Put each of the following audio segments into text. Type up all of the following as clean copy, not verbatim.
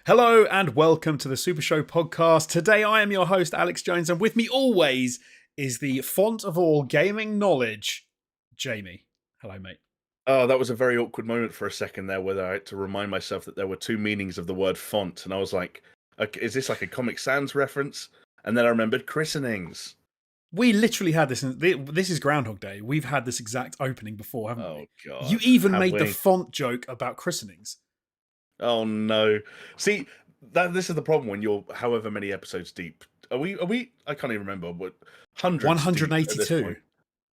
Hello and welcome to the SuperShow podcast. Today I am your host, Alex Jones, and with me always is the font of all gaming knowledge, Jamie. Hello, mate. Oh, that was a very awkward moment for a second there, where I had to remind myself that there were two meanings of the word font, and I was like, okay, "Is this like a Comic Sans reference?" And then I remembered christenings. We literally had this, this is Groundhog Day. We've had this exact opening before, haven't Oh we? You God, even have made the we? font joke about christenings. Oh no! See, this is the problem when you're however many episodes deep. Are we? Are we? I can't even remember. What hundreds deep at this 182. point?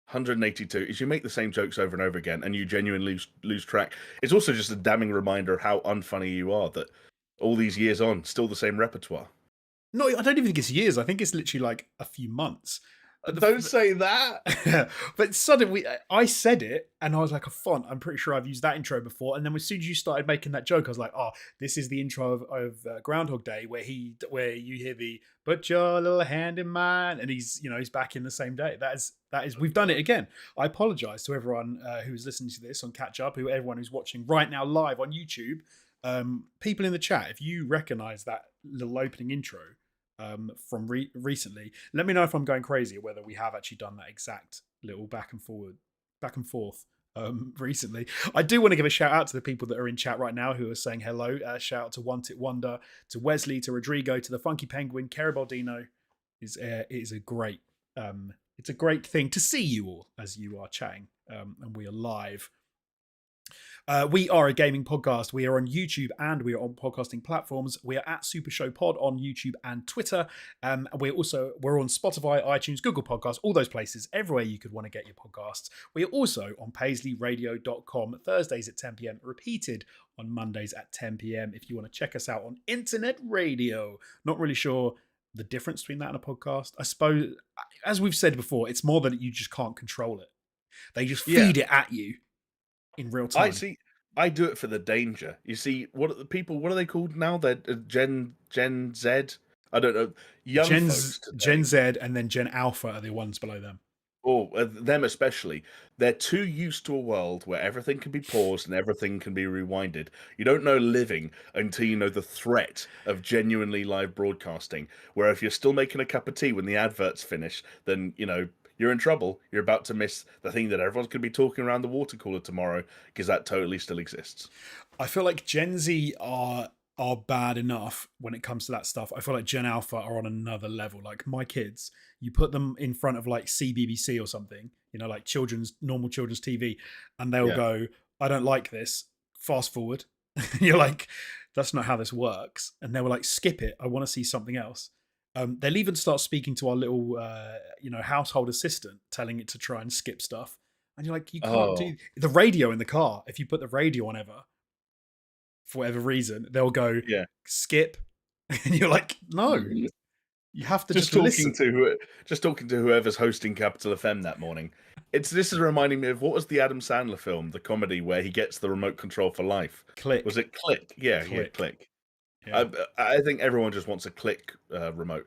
182 is you make the same jokes over and over again, and you genuinely lose track. It's also just a damning reminder of how unfunny you are. That all these years on, still the same repertoire. No, I don't even think it's years. I think it's literally like a few months. But Don't say that. but suddenly I said it and I was like, a font. I'm pretty sure I've used that intro before. And then as soon as you started making that joke, I was like, oh, this is the intro of Groundhog Day where you hear the "put your little hand in mine" and he's back in the same day. That is we've done it again. I apologize to everyone who's listening to this on catch up, everyone who's watching right now live on YouTube. People in the chat, if you recognize that little opening intro from recently, let me know if I'm going crazy or whether we have actually done that exact little back and forth recently. I do want to give a shout out to the people that are in chat right now who are saying hello. Shout out to Want It Wonder, to Wesley, to Rodrigo, to the Funky Penguin. Carabaldino is a great it's a great thing to see you all as you are chatting, and we are live. We are a gaming podcast. We are on YouTube and we are on podcasting platforms. We are at Super Show Pod on YouTube and Twitter. We're on Spotify, iTunes, Google Podcasts, all those places, everywhere you could want to get your podcasts. We are also on PaisleyRadio.com Thursdays at 10 p.m, repeated on Mondays at 10 p.m. if you want to check us out on internet radio. Not really sure the difference between that and a podcast. I suppose, as we've said before, it's more that you just can't control it. They just Yeah, feed it at you in real I time. see. I do it for the danger. You see, what are the people? What are they called now? They're Gen Z. I don't know. Young folks Gen today, Z and then Gen Alpha are the ones below them. or them especially, they're too used to a world where everything can be paused and everything can be rewinded. You don't know living until you know the threat of genuinely live broadcasting. Where if you're still making a cup of tea when the adverts finish, then you're in trouble. You're about to miss the thing that everyone's going to be talking around the water cooler tomorrow, because that totally still exists. I feel like Gen Z are bad enough when it comes to that stuff. I feel like Gen Alpha are on another level. Like my kids, you put them in front of like CBBC or something, like normal children's TV, and they'll Yeah. go, "I don't like this." Fast forward. You're like, "That's not how this works." And they were like, "Skip it. I want to see something else." They'll even start speaking to our little, household assistant, telling it to try and skip stuff. And you're like, you can't Oh, do the radio in the car. If you put the radio on ever, for whatever reason, they'll go yeah. skip. And you're like, no, you have to Just just talking listen. to whoever's hosting Capital FM that morning. This is reminding me of, what was the Adam Sandler film, the comedy where he gets the remote control for life? Was Click, it Click? Yeah, yeah, click. Click. Yeah. I think everyone just wants a click remote.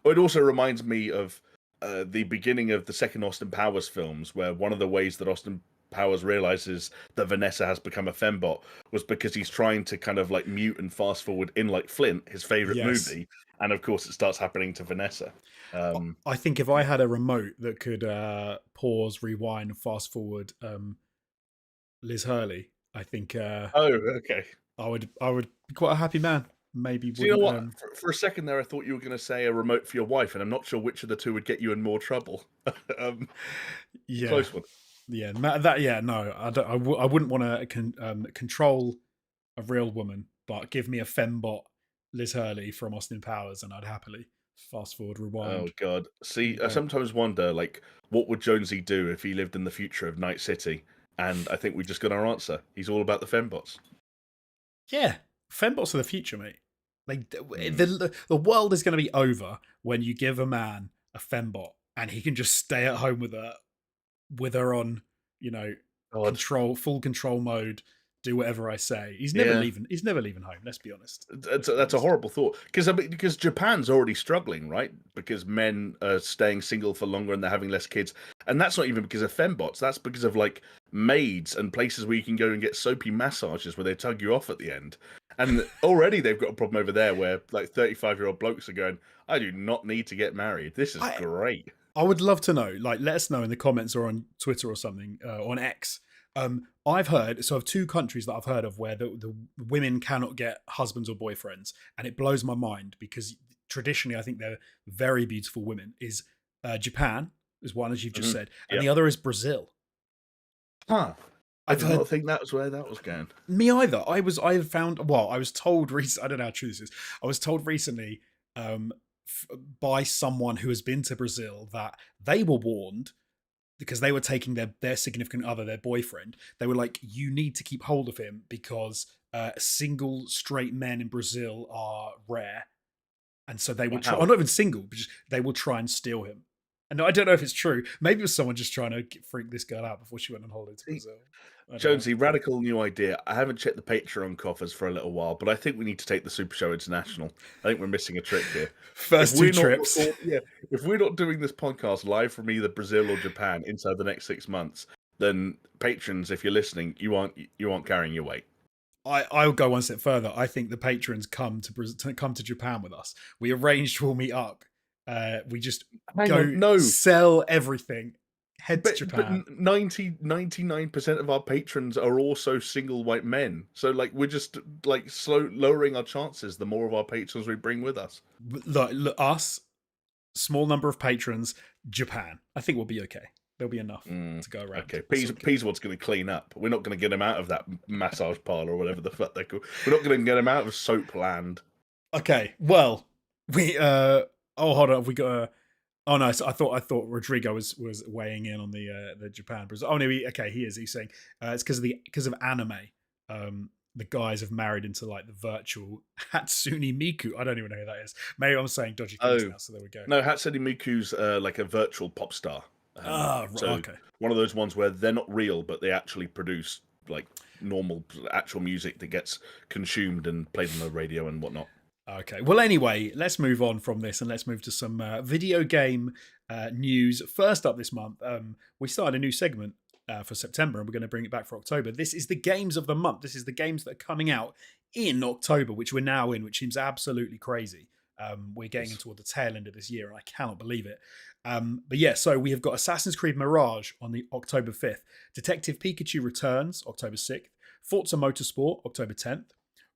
It also reminds me of the beginning of the second Austin Powers films, where one of the ways that Austin Powers realizes that Vanessa has become a fembot was because he's trying to kind of like mute and fast forward in like Flint, his favorite Yes. movie, and of course it starts happening to Vanessa. Um, I think if I yeah. had a remote that could pause, rewind, fast forward Liz Hurley, I think Oh, okay. I would be quite a happy man. Maybe Do you know wouldn't what? For a second there, I thought you were going to say a remote for your wife, and I'm not sure which of the two would get you in more trouble. um, yeah. Close one. Yeah, no, I wouldn't want to control a real woman, but give me a fembot Liz Hurley from Austin Powers, and I'd happily fast forward, Oh rewind. God. See, I Go. sometimes wonder, like, what would Jonesy do if he lived in the future of Night City? And I think we just got our answer. He's all about the fembots. Yeah, fembots are the future, mate. Like Mm. the world is going to be over when you give a man a fembot and he can just stay at home with her on, God. full control mode, do whatever I say. He's never Yeah. leaving. He's never leaving home. Let's be honest. That's a horrible thought because because Japan's already struggling, right? Because men are staying single for longer and they're having less kids, and that's not even because of fembots. That's because of like maids and places where you can go and get soapy massages where they tug you off at the end. And already they've got a problem over there where like 35-year-old blokes are going, "I do not need to get married. This is I great." I would love to know. Like, let us know in the comments or on Twitter or something, on X. I've heard so of two countries that I've heard of where the women cannot get husbands or boyfriends, and it blows my mind because traditionally I think they're very beautiful women. Is Japan is one, as you've just Mhm. said, and Yep. the other is Brazil. Huh. I I've did heard not think that was where that was going. Me either. I found well, I was told recently. I don't know how true this is. I was told recently um, by someone who has been to Brazil that they were warned because they were taking their significant other, their boyfriend. They were like, "You need to keep hold of him because single straight men in Brazil are rare." And so they will try, or Wow. not even single, but just they will try and steal him. And I don't know if it's true. Maybe it was someone just trying to freak this girl out before she went on holiday to Brazil. I don't know. Jonesy, radical new idea. I haven't checked the Patreon coffers for a little while, but I think we need to take the Super Show international. I think we're missing a trick here. If First two we're not trips. yeah, if we're not doing this podcast live from either Brazil or Japan inside the next 6 months, then patrons, if you're listening, you aren't carrying your weight. I'll go one step further. I think the patrons come to Japan with us. We arranged we'll meet up. We just Hang on, go no, sell everything, head to but Japan. 99% of our patrons are also single white men. So like we're just like lowering our chances the more of our patrons we bring with us. Look, us, small number of patrons, Japan. I think we'll be okay. There'll be enough to go around. Okay, It's okay. Peas what's going to clean up. We're not going to get him out of that massage parlor or whatever the fuck they call. We're not going to get him out of soap land. Okay. Well, we oh, hold on. Have we got a? Oh no, so I thought Rodrigo was weighing in on the Japan Brazil. Oh no, okay, he is. He's saying it's because of anime. The guys have married into like the virtual Hatsune Miku. I don't even know who that is. Maybe I'm saying dodgy things Oh now. So there we go. no, Hatsune Miku's like a virtual pop star. Ah, So okay. one of those ones where they're not real, but they actually produce like normal actual music that gets consumed and played on the radio and whatnot. Okay. Well, anyway, let's move on from this and let's move to some video game news. First up this month, we started a new segment for September and we're going to bring it back for October. This is the games of the month. This is the games that are coming out in October, which we're now in, which seems absolutely crazy. We're getting Yes. toward the tail end of this year and I cannot believe it. But yeah, so we have got Assassin's Creed Mirage on the October 5th, Detective Pikachu Returns, October 6th, Forza Motorsport, October 10th.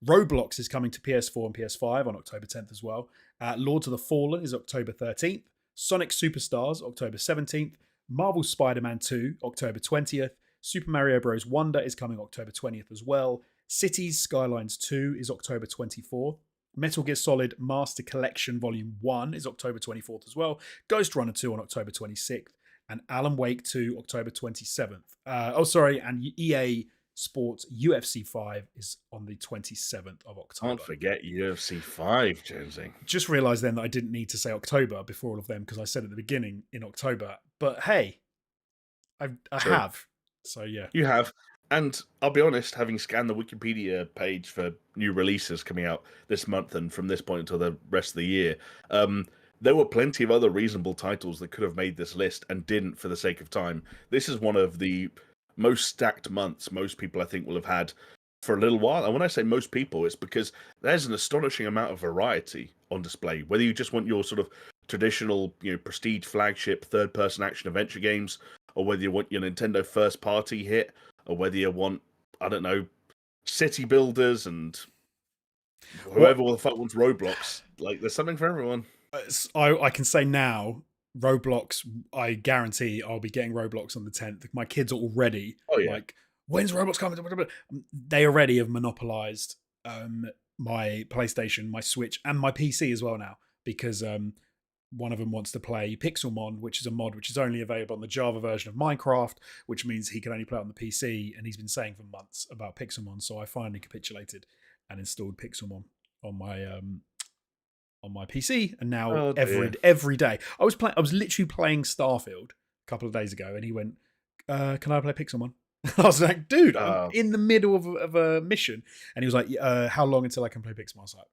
Roblox is coming to PS4 and PS5 on October 10th as well. Lords of the Fallen is October 13th. Sonic Superstars, October 17th. Marvel Spider-Man 2, October 20th. Super Mario Bros. Wonder is coming October 20th as well. Cities Skylines 2 is October 24th. Metal Gear Solid Master Collection Volume 1 is October 24th as well. Ghost Runner 2 on October 26th. And Alan Wake 2, October 27th. And EA Sports UFC 5 is on the 27th of Can't October. forget UFC 5, Jonesy. Just realised then that I didn't need to say October before all of them because I said at the beginning in October. But hey, I True. have. So yeah. You have. And I'll be honest, having scanned the Wikipedia page for new releases coming out this month and from this point until the rest of the year, there were plenty of other reasonable titles that could have made this list and didn't for the sake of time. This is one of the most stacked months most people I think will have had for a little while. And when I say most people, it's because there's an astonishing amount of variety on display. Whether you just want your sort of traditional, prestige flagship third-person action adventure games, or whether you want your Nintendo first-party hit, or whether you want, I don't know, city builders and What whoever the fuck wants Roblox. Like, there's something for everyone. I can say now, Roblox, I guarantee I'll be getting Roblox on the 10th. My kids are already Oh yeah, like, when's Roblox coming? They already have monopolized my PlayStation, my Switch, and my PC as well now because one of them wants to play Pixelmon, which is a mod which is only available on the Java version of Minecraft, which means he can only play it on the PC. And he's been saying for months about Pixelmon, so I finally capitulated and installed Pixelmon on my PC. And now oh dear. every day I was literally playing Starfield a couple of days ago, and he went, "Can I play Pixelmon?" I was like, dude, I'm Uh, in the middle of a mission. And he was like, how long until I can play Pixel? I was like,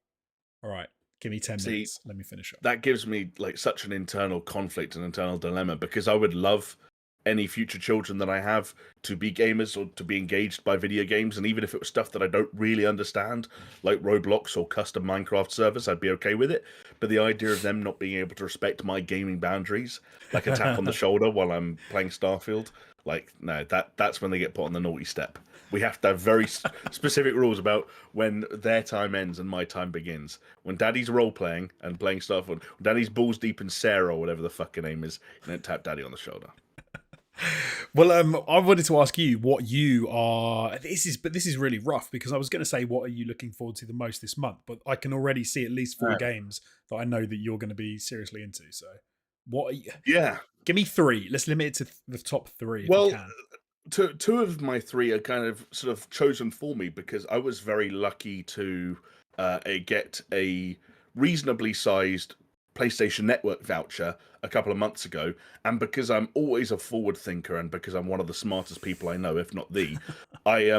all right, give me 10 See, minutes. Let me finish up. that gives me like such an internal conflict and internal dilemma because I would love any future children that I have to be gamers or to be engaged by video games, and even if it was stuff that I don't really understand, like Roblox or custom Minecraft servers, I'd be okay with it. But the idea of them not being able to respect my gaming boundaries, like a tap on the shoulder while I'm playing Starfield, like no, that's when they get put on the naughty step. We have to have very specific rules about when their time ends and my time begins. When Daddy's role playing and playing Starfield, when Daddy's balls deep in Sarah or whatever the fuck her name is, you don't tap Daddy on the shoulder. Well, I wanted to ask you what you are. This is really rough because I was going to say what are you looking forward to the most this month, but I can already see at least four Right. games that I know that you're going to be seriously into. So, what? Are you, Yeah. give me three. Let's limit it to the top three if you Well, can. two of my three are kind of sort of chosen for me because I was very lucky to get a reasonably sized PlayStation Network voucher a couple of months ago, and because I'm always a forward thinker and because I'm one of the smartest people I know, if not the, I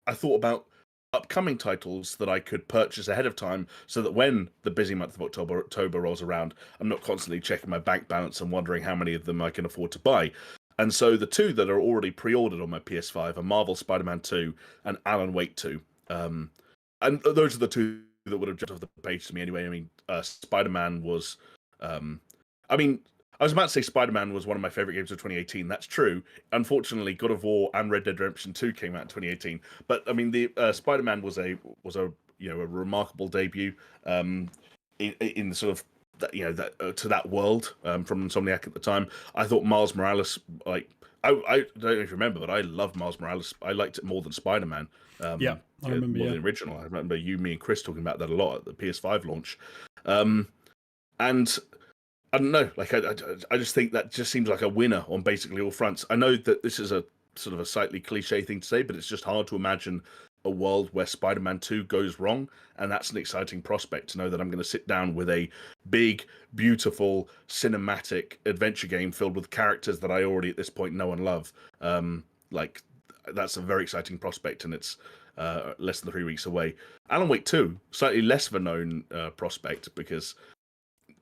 I thought about upcoming titles that I could purchase ahead of time so that when the busy month of October rolls around, I'm not constantly checking my bank balance and wondering how many of them I can afford to buy. And so the two that are already pre-ordered on my PS5 are Marvel Spider-Man 2 and Alan Wake 2. And those are the two that would have jumped off the page to me anyway. I mean, Spider-Man was, um, I mean, I was about to say Spider-Man was one of my favorite games of 2018. That's true. Unfortunately, God of War and Red Dead Redemption 2 came out in 2018. But I mean, the Spider-Man was a a remarkable debut in the sort of that to that world from Insomniac at the time. I thought Miles Morales I don't know if you remember, but I loved Miles Morales. I liked it more than Spider-Man. Yeah, I remember. More Yeah, than the original. I remember you, me, and Chris talking about that a lot at the PS5 launch. Um, and I don't know. Like I just think that just seems like a winner on basically all fronts. I know that this is a sort of a slightly cliche thing to say, but it's just hard to imagine a world where Spider-Man 2 goes wrong, and that's an exciting prospect to know that I'm going to sit down with a big, beautiful, cinematic adventure game filled with characters that I already at this point know and love. Like that's a very exciting prospect, and it's less than 3 weeks away. Alan Wake 2, slightly less of a known prospect because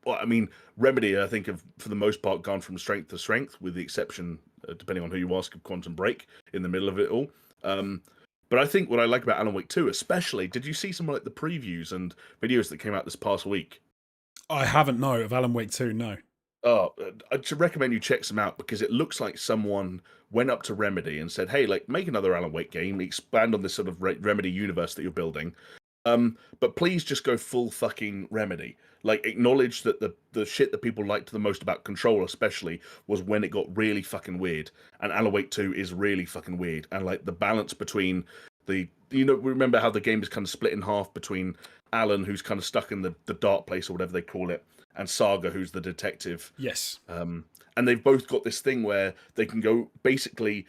well, I mean, Remedy, I think, have for the most part gone from strength to strength, with the exception, depending on who you ask, of Quantum Break in the middle of it all. Um, but I think what I like about Alan Wake 2, especially, did you see some of like the previews and videos that came out this past week? I haven't no of Alan Wake 2. No. Oh, I should recommend you check some out because it looks like someone went up to Remedy and said, "Hey, like, make another Alan Wake game, expand on this sort of Remedy universe that you're building." But please just go full fucking Remedy. Like, acknowledge that the shit that people liked the most about Control, especially, was when it got really fucking weird. And Alan Wake 2 is really fucking weird. And like the balance between remember how the game is kind of split in half between Alan, who's kind of stuck in the dark place or whatever they call it, and Saga, who's the detective. Yes. And they've both got this thing where they can go basically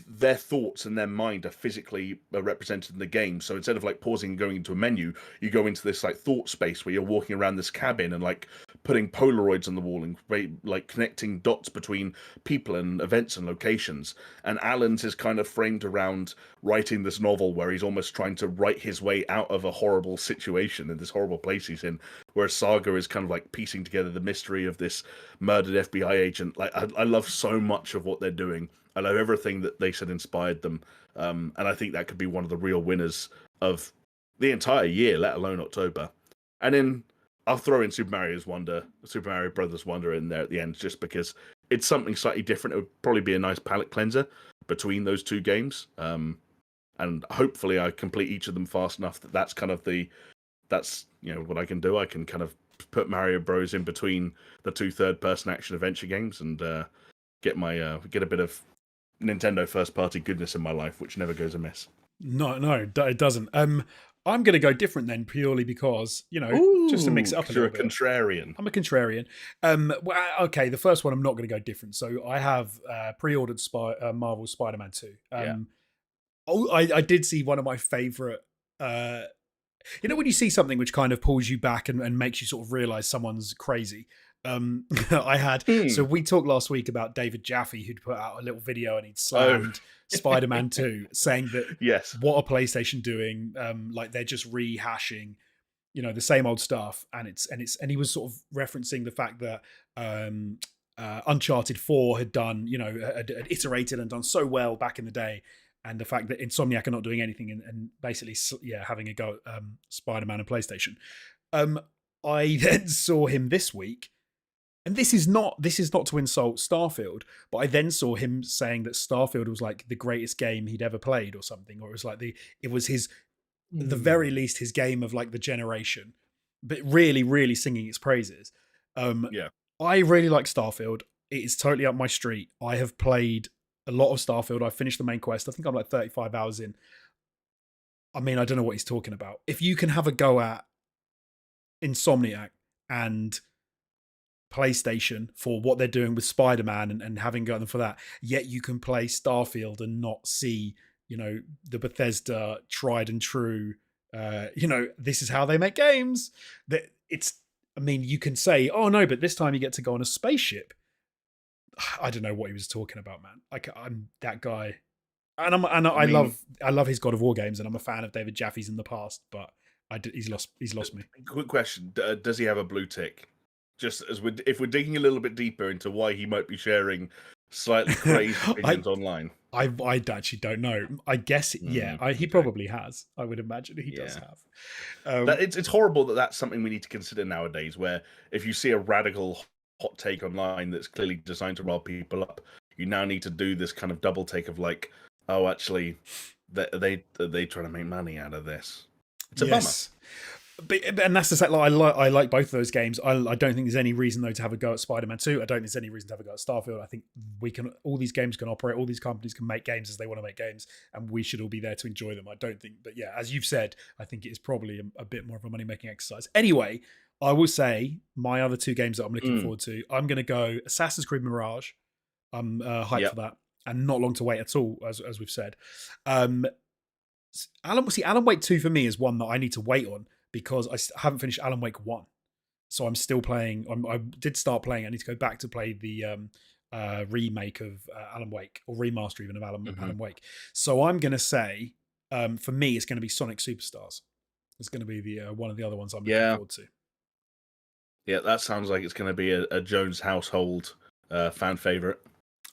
their thoughts and their mind are physically represented in the game. So instead of like pausing and going into a menu, you go into this like thought space where you're walking around this cabin and like putting Polaroids on the wall and like connecting dots between people and events and locations. And Alan's is kind of framed around writing this novel where he's almost trying to write his way out of a horrible situation in this horrible place he's in. Whereas Saga is kind of like piecing together the mystery of this murdered FBI agent. Like I love so much of what they're doing. I love everything that they said inspired them, and I think that could be one of the real winners of the entire year, let alone October. And then I'll throw in Super Mario Brothers Wonder in there at the end, just because it's something slightly different. It would probably be a nice palate cleanser between those two games, and hopefully I complete each of them fast enough that that's kind of that's what I can do. I can kind of put Mario Bros in between the two third-person action adventure games and get a bit of Nintendo first party goodness in my life, which never goes amiss. No, no, it doesn't. I'm going to go different then, purely because just to mix Ooh, it up a because you're little a bit. contrarian. I'm a contrarian. Okay, the first one I'm not going to go different. So I have pre-ordered Marvel Spider-Man 2. Yeah. I did see one of my favorite. When you see something which kind of pulls you back and makes you sort of realize someone's crazy. I had, so Hmm. we talked last week about David Jaffe, who'd put out a little video and he'd Oh, slammed Spider-Man 2, saying that yes. what are PlayStation doing? Like they're just rehashing, the same old stuff. And he was sort of referencing the fact that Uncharted 4 had done, had iterated and done so well back in the day. And the fact that Insomniac are not doing anything and basically, yeah, having a go at Spider-Man and PlayStation. Um, I then saw him this week, and this is not to insult Starfield, but I then saw him saying that Starfield was like the greatest game he'd ever played or something, or it was like it was his, at the very Hmm. least, his game of like the generation, but really, really singing its praises. Um, Yeah. I really like Starfield. It is totally up my street. I have played a lot of Starfield. I finished the main quest. I think I'm like 35 hours in. I mean, I don't know what he's talking about. If you can have a go at Insomniac and PlayStation for what they're doing with Spider-Man and having gotten them for that, yet you can play Starfield and not see, the Bethesda tried and true, this is how they make games. That it's, I mean, you can say, oh no, but this time you get to go on a spaceship. I don't know what he was talking about, man. Like I'm that guy, and I I mean, love his God of War games, and I'm a fan of David Jaffe's in the past, but he's d- lost me. quick question: does he have a blue tick? Just as if we're digging a little bit deeper into why he might be sharing slightly crazed I opinions online. I actually don't know. I guess yeah. He Okay. probably has. I would imagine he does Yeah. have. That Um, it's horrible that that's something we need to consider nowadays. Where if you see a radical hot take online that's clearly designed to rile people up, you now need to do this kind of double take of like, oh, actually, they trying to make money out of this. It's a bummer. yes, and that's the set. Like, I like both of those games. I don't think there's any reason though to have a go at Spider-Man 2. I don't think there's any reason to have a go at Starfield. I think we can. All these games can operate. All these companies can make games as they want to make games, and we should all be there to enjoy them. I don't think, but yeah, as you've said, I think it is probably a bit more of a money making exercise. Anyway, I will say my other two games that I'm looking Mm, forward to. I'm going to go Assassin's Creed Mirage. I'm hyped for yep. that, and not long to wait at all, as we've said. Um, Alan Wake 2 for me is one that I need to wait on because I haven't finished Alan Wake 1, so I'm still playing. I did start playing. I need to go back to play the remake of Alan Wake, or remaster even of Hmm. Alan Wake. So I'm gonna say, for me, it's going to be Sonic Superstars. It's going to be the one of the other ones I'm looking Yeah. forward to. Yeah. That sounds like it's going to be a Jones household fan favorite.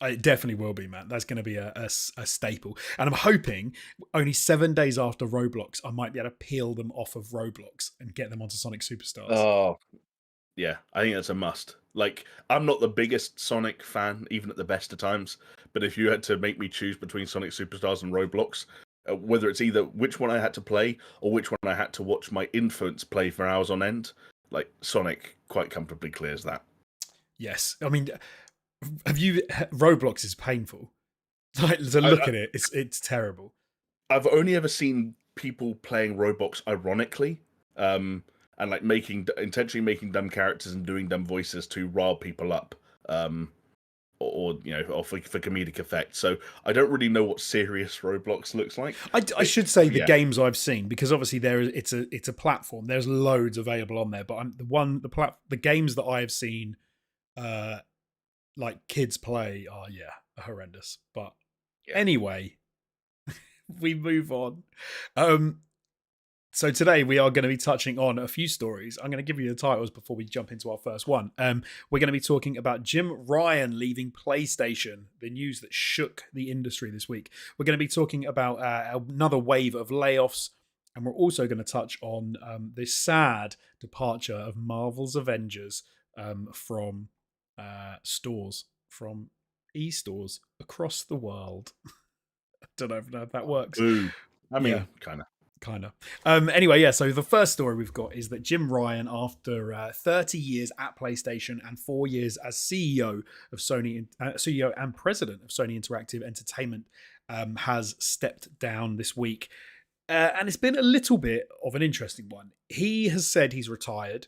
It definitely will be, man. That's going to be a staple. And I'm hoping only 7 days after Roblox, I might be able to peel them off of Roblox and get them onto Sonic Superstars. Oh, yeah. I think that's a must. Like, I'm not the biggest Sonic fan, even at the best of times. But if you had to make me choose between Sonic Superstars and Roblox, whether it's either which one I had to play or which one I had to watch my infants play for hours on end, like Sonic quite comfortably clears that. Yes. I mean, have you, Roblox is painful. Like to I, look at it, it's terrible. I've only ever seen people playing Roblox ironically, and like intentionally making dumb characters and doing dumb voices to rile people up, or or for comedic effect. So I don't really know what serious Roblox looks like. I should say the Yeah, games I've seen, because obviously it's a platform. There's loads available on there, but the games that I have seen, uh, like kids play, are, yeah, horrendous. But yeah. anyway, we move on. Um, So today we are going to be touching on a few stories. I'm going to give you the titles before we jump into our first one. We're going to be talking about Jim Ryan leaving PlayStation, the news that shook the industry this week. We're going to be talking about another wave of layoffs, and we're also going to touch on the sad departure of Marvel's Avengers from stores, from e-stores across the world. I don't know if that works. Boo. I Yeah, mean, kind of. kind of. Anyway, yeah. So the first story we've got is that Jim Ryan, after 30 years at PlayStation and 4 years as CEO of CEO and president of Sony Interactive Entertainment, has stepped down this week, and it's been a little bit of an interesting one. He has said he's retired.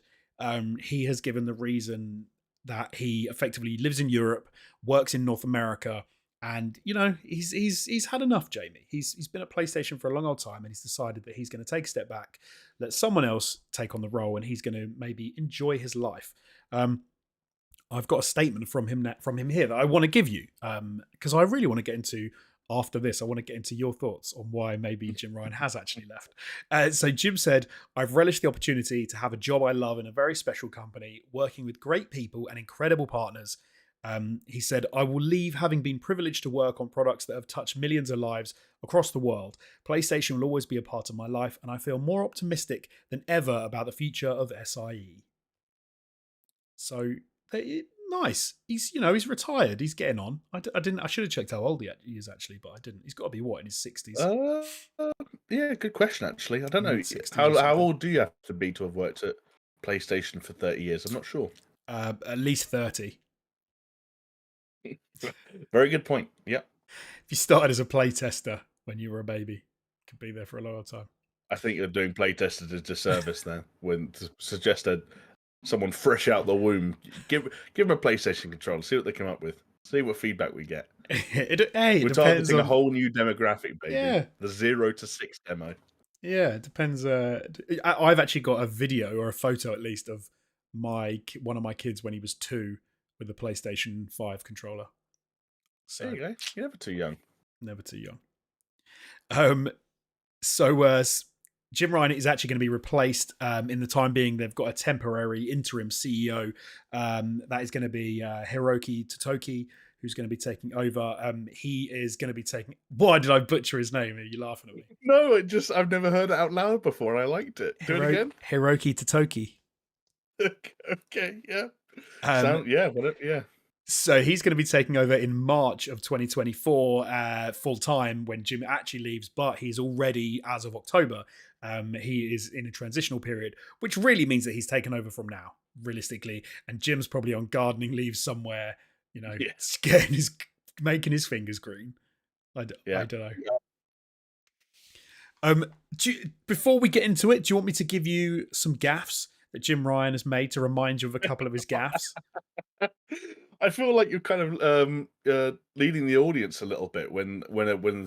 He has given the reason that he effectively lives in Europe, works in North America, and he's had enough. Jamie, he's been at PlayStation for a long old time, and he's decided that he's going to take a step back, let someone else take on the role, and he's going to maybe enjoy his life. Um, I've got a statement from him here that I want to give you, because I really want to get into after this. I want to get into your thoughts on why maybe Jim Ryan has actually left. So Jim said, "I've relished the opportunity to have a job I love in a very special company, working with great people and incredible partners." He said, "I will leave having been privileged to work on products that have touched millions of lives across the world. PlayStation will always be a part of my life, and I feel more optimistic than ever about the future of SIE." So nice. He's retired. He's getting on. I didn't. I should have checked how old he is actually, but I didn't. He's got to be what, in his 60s, Uh, yeah, good question. Actually, I don't know mid 60s or how something. old do you have to be to have worked at PlayStation for 30 years? I'm not sure. At least 30. Very good point. Yeah, If you started as a playtester when you were a baby, you could be there for a long time. I think you're doing playtesters a disservice there when to suggest that someone fresh out the womb give them a PlayStation controller, see what they come up with, see what feedback we get. It We're depends targeting a on. whole new demographic, baby. Yeah, The 0 to 6 demo. yeah. It depends. I've actually got a video, or a photo at least, of one of my kids when he was 2 with the PlayStation 5 controller. There So you go. You're never too young. never too young. Um, so Jim Ryan is actually going to be replaced. In the time being, they've got a temporary interim CEO. That is going to be Hiroki Totoki, who's going to be taking over. He is going to be taking. Why did I butcher his name? Are you laughing at me? No, I've never heard it out loud before. I liked it. Do it again. Hiroki Totoki. Okay, yeah. Um, Yeah. So he's going to be taking over in March of 2024 full time when Jim actually leaves, but he's already, as of October, he is in a transitional period, which really means that he's taken over from now, realistically. And Jim's probably on gardening leave somewhere, Yeah. making his fingers green. I Yeah. don't know. Before we get into it, do you want me to give you some gaffes that Jim Ryan has made to remind you of a couple of his gaffes? I feel like you're kind of leading the audience a little bit when the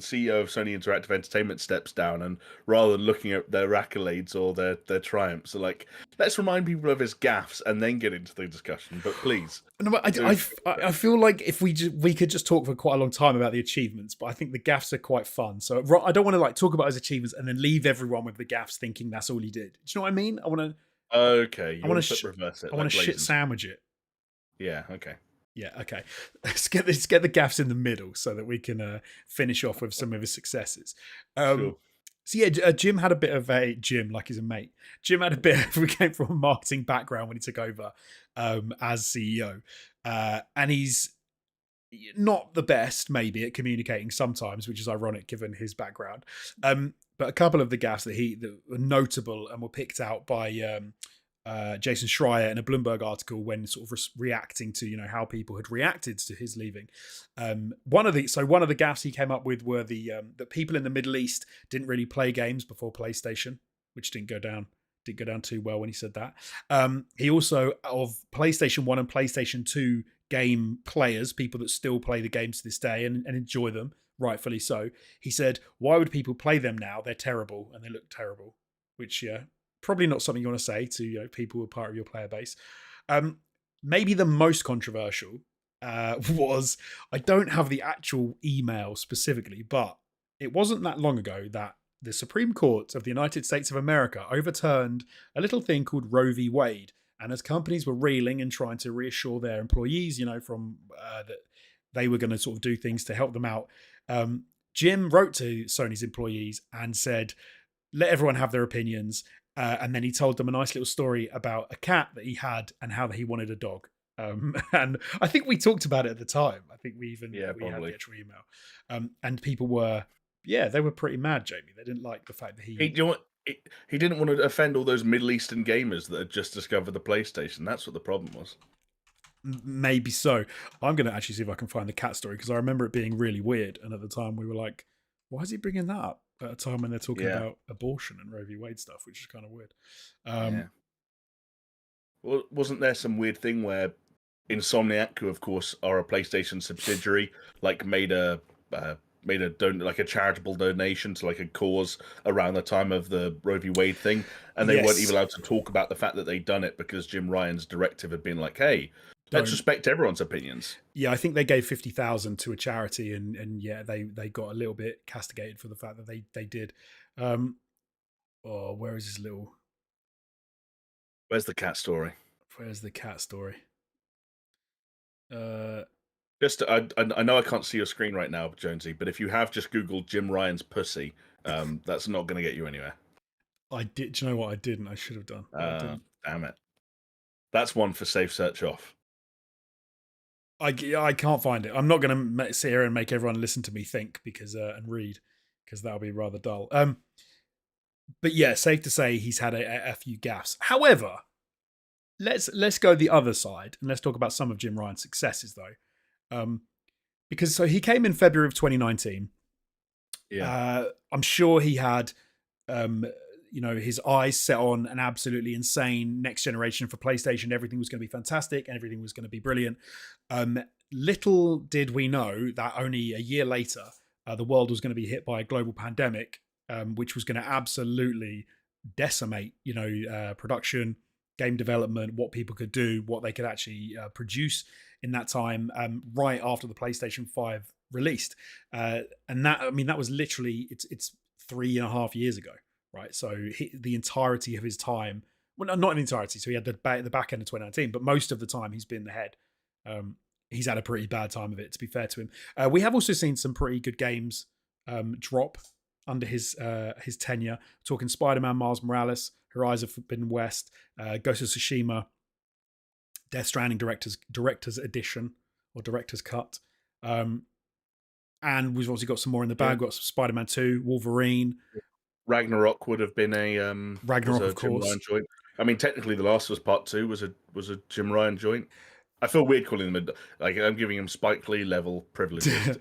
CEO of Sony Interactive Entertainment steps down, and rather than looking at their accolades or their triumphs, are like, let's remind people of his gaffes and then get into the discussion. But please, No, I feel like if we could just talk for quite a long time about the achievements, but I think the gaffes are quite fun. So I don't want to talk about his achievements and then leave everyone with the gaffes thinking that's all he did. Do you know what I mean? okay, you I want want to to reverse it I like want to shit Blazers. sandwich it. Yeah, okay. Yeah, okay. Let's get the gaffes in the middle so that we can finish off with some of his successes. Sure. So yeah, Jim had a bit of a Jim, like he's a mate. Jim had a bit. We came from a marketing background when he took over as CEO, and he's not the best, maybe, at communicating sometimes, which is ironic given his background. But a couple of the gaffes that were notable and were picked out by Jason Schreier in a Bloomberg article when sort of reacting to how people had reacted to his leaving. One of the gaffes he came up with were that people in the Middle East didn't really play games before PlayStation, which didn't go down too well when he said that. He also, of PlayStation 1 and PlayStation 2 game players, people that still play the games to this day and enjoy them, rightfully so, he said, why would people play them now? They're terrible and they look terrible. Which, yeah, probably not something you want to say to people who are part of your player base. Maybe the most controversial was, I don't have the actual email specifically, but it wasn't that long ago that the Supreme Court of the United States of America overturned a little thing called Roe v. Wade. And as companies were reeling and trying to reassure their employees, from that they were going to sort of do things to help them out, Jim wrote to Sony's employees and said, let everyone have their opinions. And then he told them a nice little story about a cat that he had and how he wanted a dog. And I think we talked about it at the time. I think we had the actual email. And people were, they were pretty mad, Jamie. They didn't like the fact that He didn't want to offend all those Middle Eastern gamers that had just discovered the PlayStation. That's what the problem was. Maybe so. I'm going to actually see if I can find the cat story, because I remember it being really weird. And at the time we were like, why is he bringing that up at a time when they're talking about abortion and Roe v. Wade stuff, which is kind of weird. Well, wasn't there some weird thing where Insomniac, who of course are a PlayStation subsidiary, made a charitable donation to a cause around the time of the Roe v. Wade thing, and they weren't even allowed to talk about the fact that they'd done it because Jim Ryan's directive had been like, hey, Let's Don't. respect everyone's opinions. Yeah, I think they gave 50,000 to a charity, and yeah, they got a little bit castigated for the fact that they did. Um, oh, where is this little? Where's the cat story? Where's the cat story? Uh, Just, I know I can't see your screen right now, Jonesy, but if you have just Googled Jim Ryan's pussy, that's not going to get you anywhere. I did. Do you know what I didn't? I should have done, but I didn't. Damn it. That's one for safe search off. I can't find it. I'm not going to sit here and make everyone listen to me think because and read because that'll be rather dull. But yeah, safe to say he's had a few gaffes. However, let's go the other side and let's talk about some of Jim Ryan's successes though, because so he came in February of 2019. Yeah. I'm sure he had, um, his eyes set on an absolutely insane next generation for PlayStation. Everything was going to be fantastic and everything was going to be brilliant. Little did we know that only a year later, the world was going to be hit by a global pandemic, which was going to absolutely decimate, production, game development, what people could do, what they could actually produce in that time, right after the PlayStation 5 released. And that, I mean, that was literally, it's 3.5 years ago, right? So the entirety of his time, well, not in entirety. So he had the back end of 2019, but most of the time he's been the head. He's had a pretty bad time of it, to be fair to him. We have also seen some pretty good games drop under his tenure. Talking Spider-Man, Miles Morales, Horizon Forbidden West, Ghost of Tsushima, Death Stranding director's edition or director's cut. And we've obviously got some more in the bag. Yeah. We've got some Spider-Man 2, Wolverine. Ragnarok would have been a Ragnarok, of Jim course. Ryan joint. I mean, technically, The Last of Us Part 2 was a Jim Ryan joint. I feel weird calling them like I'm giving him Spike Lee level privileges.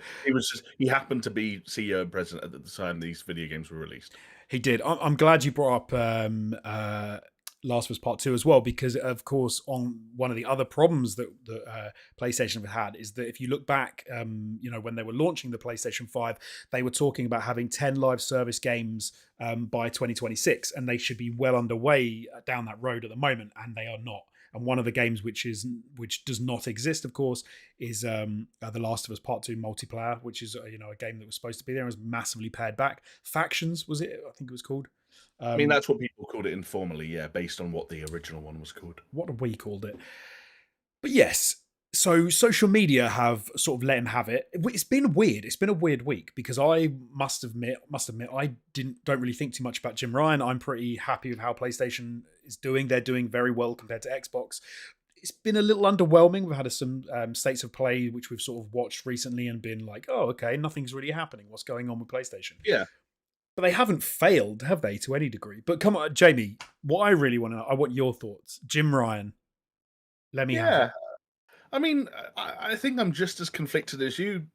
He happened to be CEO and president at the time these video games were released. He did. I'm glad you brought up Last of Us Part 2 as well, because of course, on one of the other problems that PlayStation have had is that if you look back, when they were launching the PlayStation 5, they were talking about having 10 live service games by 2026, and they should be well underway down that road at the moment, and they are not. And one of the games which does not exist, of course, is The Last of Us Part 2 multiplayer, which is a game that was supposed to be there and was massively pared back. Factions, was it? I think it was called. I mean, that's what people called it informally, yeah, based on what the original one was called. What we called it. But yes, so social media have sort of let him have it. It's been weird. It's been a weird week because I must admit, I don't really think too much about Jim Ryan. I'm pretty happy with how PlayStation is doing. They're doing very well compared to Xbox. It's been a little underwhelming. We've had some states of play which we've sort of watched recently and been like, oh, okay, nothing's really happening. What's going on with PlayStation? Yeah. But they haven't failed, have they, to any degree? But come on, Jamie, what I really want to know, I want your thoughts. Jim Ryan, let me have it. I mean, I think I'm just as conflicted as you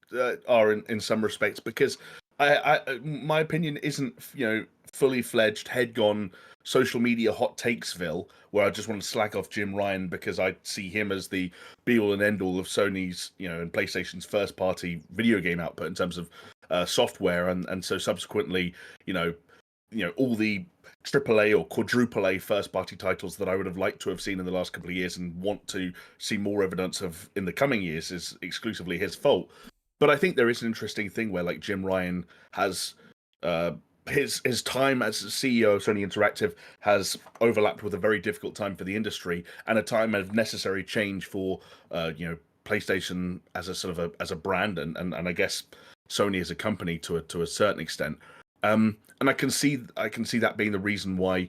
are in some respects because my opinion isn't fully fledged head gone social media hot takesville where I just want to slag off Jim Ryan because I see him as the be all and end all of Sony's and PlayStation's first party video game output in terms of software and so subsequently all the AAA or quadruple A first party titles that I would have liked to have seen in the last couple of years and want to see more evidence of in the coming years is exclusively his fault. But I think there is an interesting thing where like Jim Ryan has his time as CEO of Sony Interactive has overlapped with a very difficult time for the industry and a time of necessary change for PlayStation as a sort of as a brand and I guess Sony as a company to a certain extent. And I can see that being the reason why,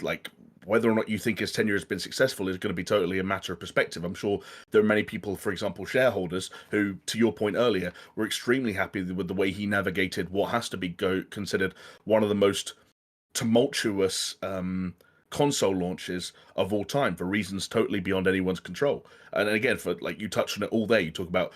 like, whether or not you think his tenure has been successful is going to be totally a matter of perspective. I'm sure there are many people, for example, shareholders, who, to your point earlier, were extremely happy with the way he navigated what has to be considered one of the most tumultuous console launches of all time for reasons totally beyond anyone's control. And again, for like you touched on it all day, you talk about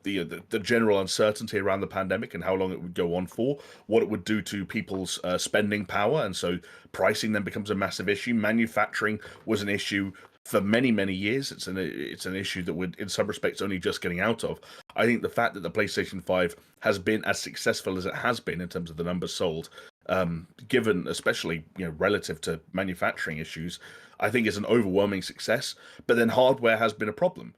the general uncertainty around the pandemic and how long it would go on for, what it would do to people's spending power, and so pricing then becomes a massive issue. Manufacturing was an issue for many, many years. It's an issue that we're in some respects only just getting out of. I think the fact that the PlayStation 5 has been as successful as it has been in terms of the numbers sold given especially relative to manufacturing issues, I think is an overwhelming success. But then hardware has been a problem.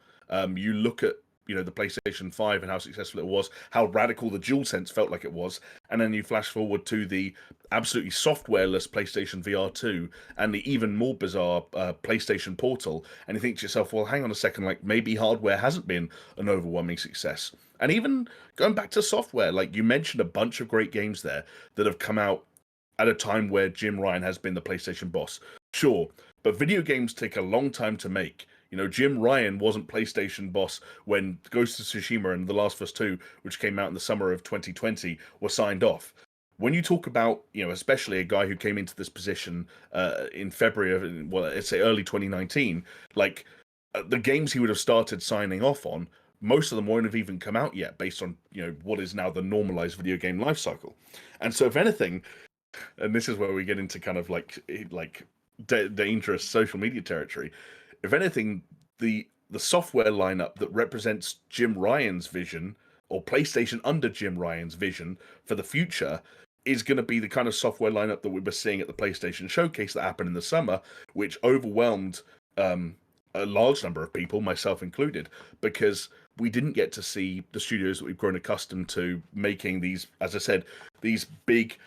You look at the PlayStation 5 and how successful it was, how radical the DualSense felt like it was, and then you flash forward to the absolutely softwareless PlayStation VR 2 and the even more bizarre PlayStation Portal, and you think to yourself, well, hang on a second, like maybe hardware hasn't been an overwhelming success. And even going back to software, like you mentioned a bunch of great games there that have come out at a time where Jim Ryan has been the PlayStation boss. Sure, but video games take a long time to make. Jim Ryan wasn't PlayStation boss when Ghost of Tsushima and The Last of Us 2, which came out in the summer of 2020, were signed off. When you talk about, especially a guy who came into this position in February of, well, let's say early 2019, like the games he would have started signing off on, most of them won't have even come out yet based on, what is now the normalized video game life cycle. And so if anything, and this is where we get into kind of like dangerous social media territory. If anything, the software lineup that represents Jim Ryan's vision, or PlayStation under Jim Ryan's vision for the future, is going to be the kind of software lineup that we were seeing at the PlayStation showcase that happened in the summer, which overwhelmed a large number of people, myself included, because we didn't get to see the studios that we've grown accustomed to making these, as I said, these big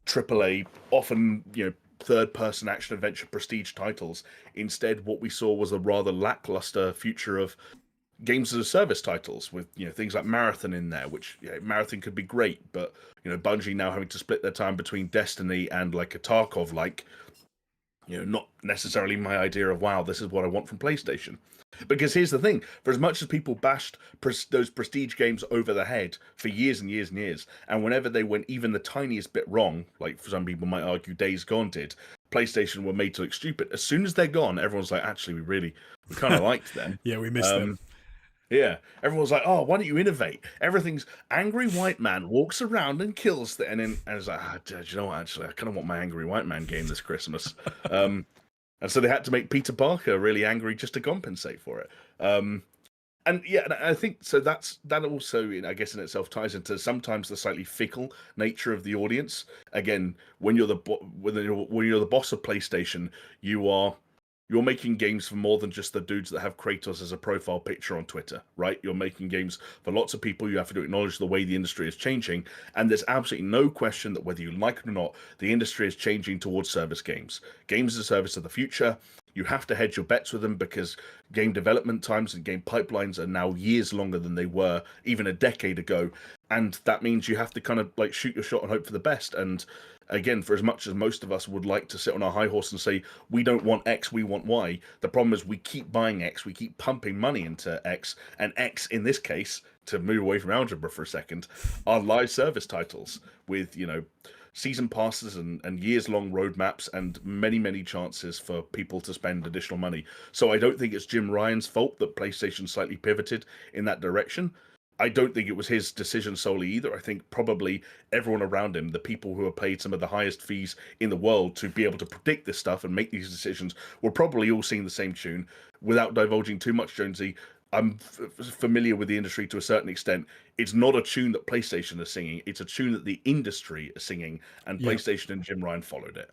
AAA, often third-person action adventure prestige titles. Instead, what we saw was a rather lackluster future of games as a service titles with things like Marathon in there, which Marathon could be great, but Bungie now having to split their time between Destiny and like a Tarkov, like not necessarily my idea of wow, this is what I want from PlayStation. Because here's the thing: for as much as people bashed those prestige games over the head for years and years and years, and whenever they went even the tiniest bit wrong, like for some people might argue Days Gone did, PlayStation were made to look stupid. As soon as they're gone, everyone's like, actually, we kind of liked them. Yeah, we missed them. Yeah, everyone's like, "Oh, why don't you innovate?" Everything's angry white man walks around and kills and it's like, do you know what? Actually, I kind of want my angry white man game this Christmas. And so they had to make Peter Parker really angry just to compensate for it. And yeah, and I think so. That also, I guess, in itself ties into sometimes the slightly fickle nature of the audience. Again, when you're the boss of PlayStation, you're making games for more than just the dudes that have Kratos as a profile picture on Twitter, right? You're making games for lots of people. You have to acknowledge the way the industry is changing. And there's absolutely no question that whether you like it or not, the industry is changing towards service games. Games as a service of the future. You have to hedge your bets with them because game development times and game pipelines are now years longer than they were even a decade ago. And that means you have to kind of like shoot your shot and hope for the best. And again, for as much as most of us would like to sit on our high horse and say, we don't want X, we want Y, the problem is we keep buying X, we keep pumping money into X, and X, in this case, to move away from algebra for a second, are live service titles with, season passes and years-long roadmaps and many, many chances for people to spend additional money. So I don't think it's Jim Ryan's fault that PlayStation slightly pivoted in that direction. I don't think it was his decision solely either. I think probably everyone around him, the people who are paid some of the highest fees in the world to be able to predict this stuff and make these decisions, were probably all singing the same tune. Without divulging too much, Jonesy, I'm familiar with the industry to a certain extent. It's not a tune that PlayStation is singing. It's a tune that the industry is singing, and Yeah. PlayStation and Jim Ryan followed it.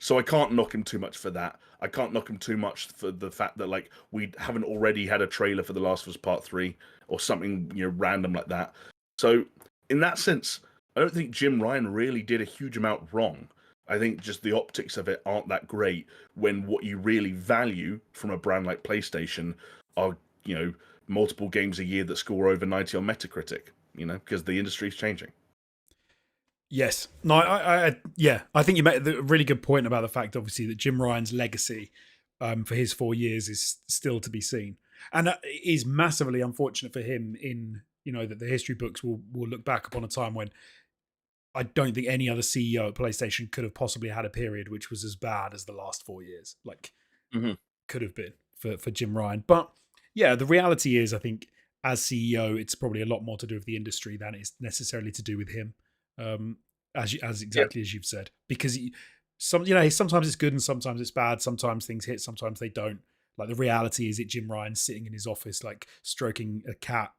So I can't knock him too much for that. I can't knock him too much for the fact that like we haven't already had a trailer for The Last of Us Part 3 or something random like that. So in that sense, I don't think Jim Ryan really did a huge amount wrong. I think just the optics of it aren't that great when what you really value from a brand like PlayStation are, multiple games a year that score over 90 on Metacritic, because the industry is changing. Yes. No, yeah, I think you made a really good point about the fact, obviously, that Jim Ryan's legacy for his 4 years is still to be seen. And it is massively unfortunate for him that the history books will look back upon a time when I don't think any other CEO at PlayStation could have possibly had a period which was as bad as the last 4 years. Like, Mm-hmm. could have been for Jim Ryan. But yeah, the reality is, I think as CEO, it's probably a lot more to do with the industry than it's necessarily to do with him. As Yeah. exactly as you've said, because sometimes it's good and sometimes it's bad. Sometimes things hit, sometimes they don't. Like the reality is, Jim Ryan sitting in his office, like stroking a cat,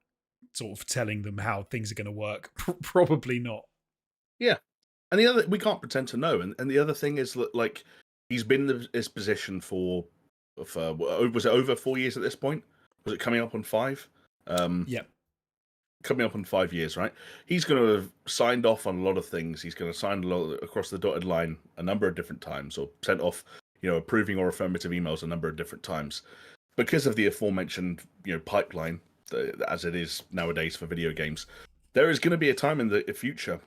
sort of telling them how things are going to work. Probably not. Yeah. And the other, we can't pretend to know. And the other thing is that, like, he's been in this position for was it over 4 years at this point? Was it coming up on five? Yep. Coming up on 5 years, right? He's going to have signed off on a lot of things. He's going to sign a lot across the dotted line a number of different times, or sent off, approving or affirmative emails a number of different times, because of the aforementioned, pipeline as it is nowadays for video games. There is going to be a time in the future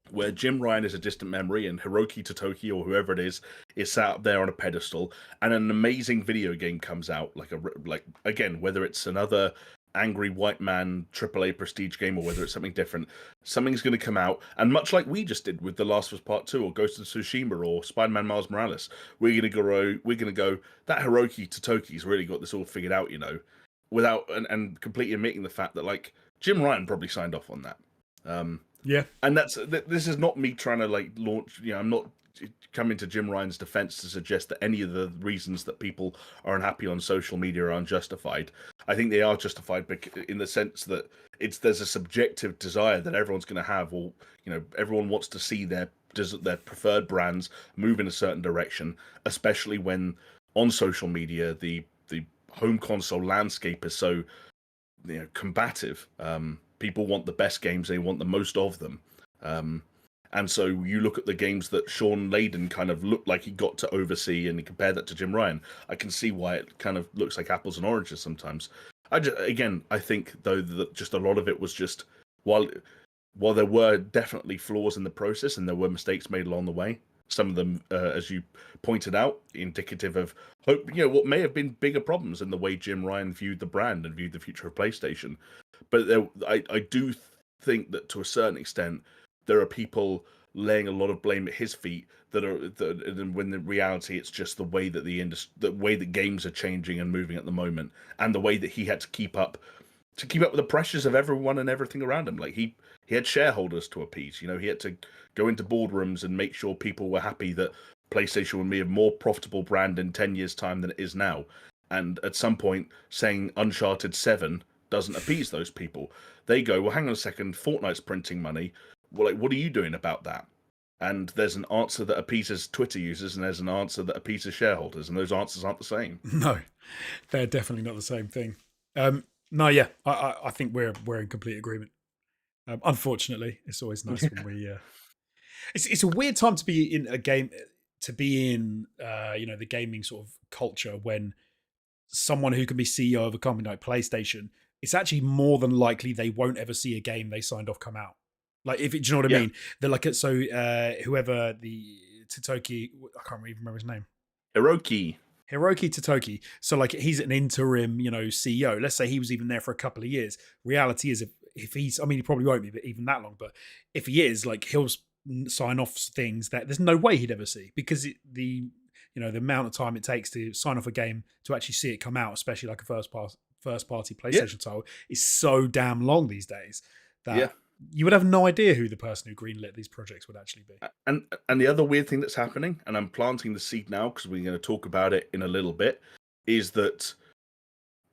where Jim Ryan is a distant memory and Hiroki Totoki or whoever it is sat up there on a pedestal, and an amazing video game comes out, like again, whether it's another angry white man AAA prestige game or whether it's something different, something's going to come out, and much like we just did with The Last of Us Part 2 or Ghost of Tsushima or Spider-Man Miles Morales, we're going to go, that Hiroki Totoki's really got this all figured out, without and completely admitting the fact that, like, Jim Ryan probably signed off on that. Yeah. And this is not me trying to, like, launch, I'm not coming to Jim Ryan's defense to suggest that any of the reasons that people are unhappy on social media are unjustified. I think they are justified in the sense that there's a subjective desire that everyone's going to have, or, everyone wants to see their preferred brands move in a certain direction, especially when on social media the home console landscape is so, combative. People want the best games, they want the most of them. And so you look at the games that Sean Layden kind of looked like he got to oversee, and you compare that to Jim Ryan. I can see why it kind of looks like apples and oranges sometimes. I think, though, that just a lot of it was just, while there were definitely flaws in the process and there were mistakes made along the way, some of them, as you pointed out, indicative of what may have been bigger problems in the way Jim Ryan viewed the brand and viewed the future of PlayStation. But I do think that to a certain extent, there are people laying a lot of blame at his feet when in reality it's just the way that the way that games are changing and moving at the moment, and the way that he had to keep up with the pressures of everyone and everything around him. Like, he had shareholders to appease. He had to go into boardrooms and make sure people were happy that PlayStation would be a more profitable brand in 10 years' time than it is now. And at some point, saying Uncharted 7 doesn't appease those people. They go, well, hang on a second, Fortnite's printing money. Well, like, what are you doing about that? And there's an answer that appeases Twitter users, and there's an answer that appeases shareholders, and those answers aren't the same. No, they're definitely not the same thing. No, yeah, I think we're in complete agreement. Unfortunately, it's always nice when we. It's a weird time to be in a game, to be in the gaming sort of culture, when someone who can be CEO of a company like PlayStation, it's actually more than likely they won't ever see a game they signed off come out. Like, do you know what I mean? They're like, whoever the Totoki, I can't even remember his name. Hiroki Totoki. So, like, he's an interim, CEO. Let's say he was even there for a couple of years. Reality is, if he's, I mean, he probably won't be, but even that long. But if he is, like, he'll sign off things that there's no way he'd ever see, because the amount of time it takes to sign off a game to actually see it come out, especially like a first party PlayStation title, is so damn long these days that you would have no idea who the person who greenlit these projects would actually be. And the other weird thing that's happening, and I'm planting the seed now because we're going to talk about it in a little bit, is that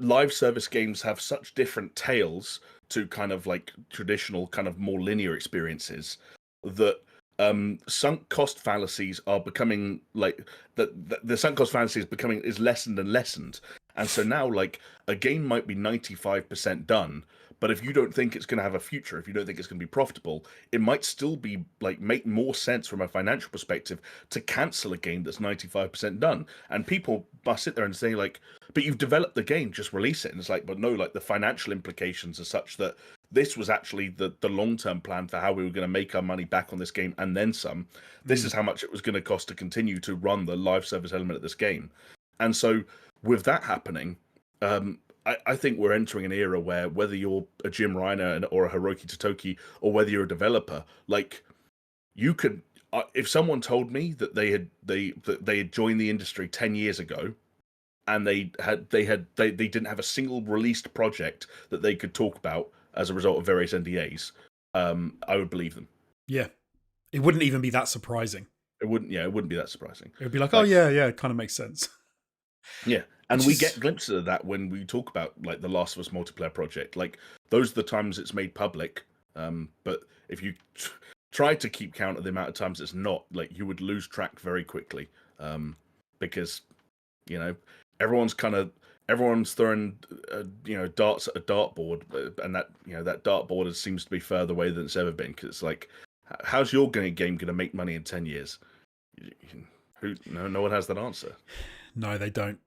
live service games have such different tales to kind of like traditional, kind of more linear experiences, that sunk cost fallacies are becoming, like, the sunk cost fallacy is lessened and lessened. And so now, like, a game might be 95% done, but if you don't think it's going to have a future, if you don't think it's going to be profitable, it might still be, like, make more sense from a financial perspective to cancel a game that's 95% done. And people must sit there and say, like, but you've developed the game, just release it. And it's like, but no, like, the financial implications are such that this was actually the long-term plan for how we were going to make our money back on this game and then some. This is how much it was going to cost to continue to run the live service element of this game. And so with that happening, I think we're entering an era where, whether you're a Jim Ryan or a Hiroki Totoki, or whether you're a developer, like, you could, if someone told me that they had joined the industry 10 years ago, and they didn't have a single released project that they could talk about as a result of various NDAs, I would believe them. Yeah, it wouldn't even be that surprising. It wouldn't be that surprising. It would be like, oh yeah, it kind of makes sense. Yeah, and we get glimpses of that when we talk about, like, the Last of Us multiplayer project. Like, those are the times it's made public. But if you try to keep count of the amount of times it's not, like, you would lose track very quickly, because you know everyone's throwing darts at a dartboard, and that dartboard seems to be further away than it's ever been. Because it's like, how's your game going to make money in 10 years? No one has that answer. No, they don't.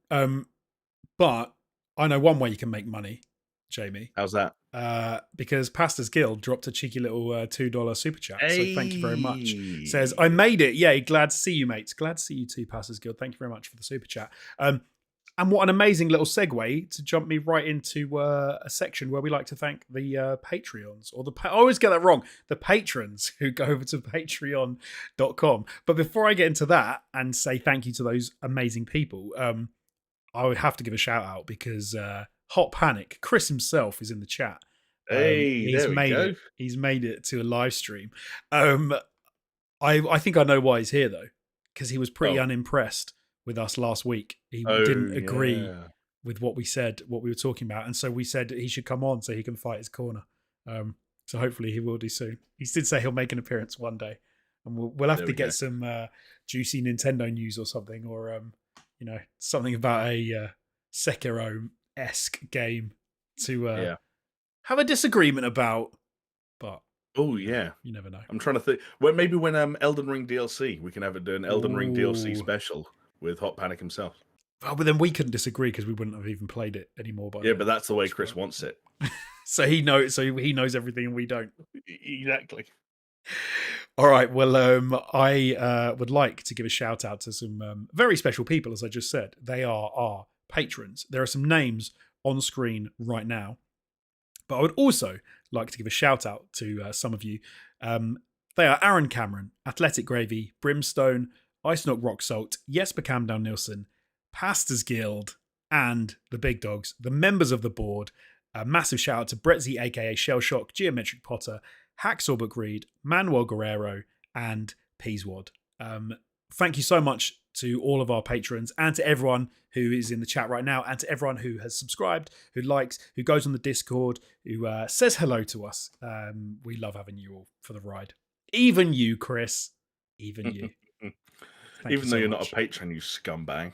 But I know one way you can make money, Jamie. How's that? Because Pastors Guild dropped a cheeky little $2 super chat. So thank you very much. Hey, Says, I made it. Yay, glad to see you, mates. Glad to see you too, Pastors Guild. Thank you very much for the super chat. And what an amazing little segue to jump me right into a section where we like to thank the Patreons, or I always get that wrong, the patrons who go over to patreon.com. But before I get into that and say thank you to those amazing people, I would have to give a shout out because Hot Panic, Chris himself, is in the chat. hey, there we go. He's made it to a live stream. I think I know why he's here though, because he was pretty unimpressed with us last week. He didn't agree with what we said, what we were talking about, and so we said he should come on so he can fight his corner. So hopefully he will do soon. He did say he'll make an appearance one day, and we'll have to get some juicy Nintendo news or something, or something about a Sekiro-esque game to have a disagreement about. But you never know. I'm trying to think. Well, maybe when Elden Ring DLC, we can have do an Elden Ring DLC special with Hot Panic himself. Oh, but then we couldn't disagree because we wouldn't have even played it anymore. But that's the way Chris wants it. So he knows everything and we don't. Exactly. All right. Well, I would like to give a shout out to some very special people, as I just said. They are our patrons. There are some names on screen right now, but I would also like to give a shout out to some of you. They are Aaron Cameron, Athletic Gravy, Brimstone, Ice Knock Rock Salt, Jesper Camdown Nilsson, Pastors Guild, and the big dogs, the members of the board. A massive shout out to Bretzy, aka Shellshock, Geometric Potter, Hacksaw Book Reed, Manuel Guerrero, and Peaswad. Thank you so much to all of our patrons and to everyone who is in the chat right now, and to everyone who has subscribed, who likes, who goes on the Discord, who says hello to us. We love having you all for the ride. Even you, Chris. Even you. Even though you're not a patron, you scumbag.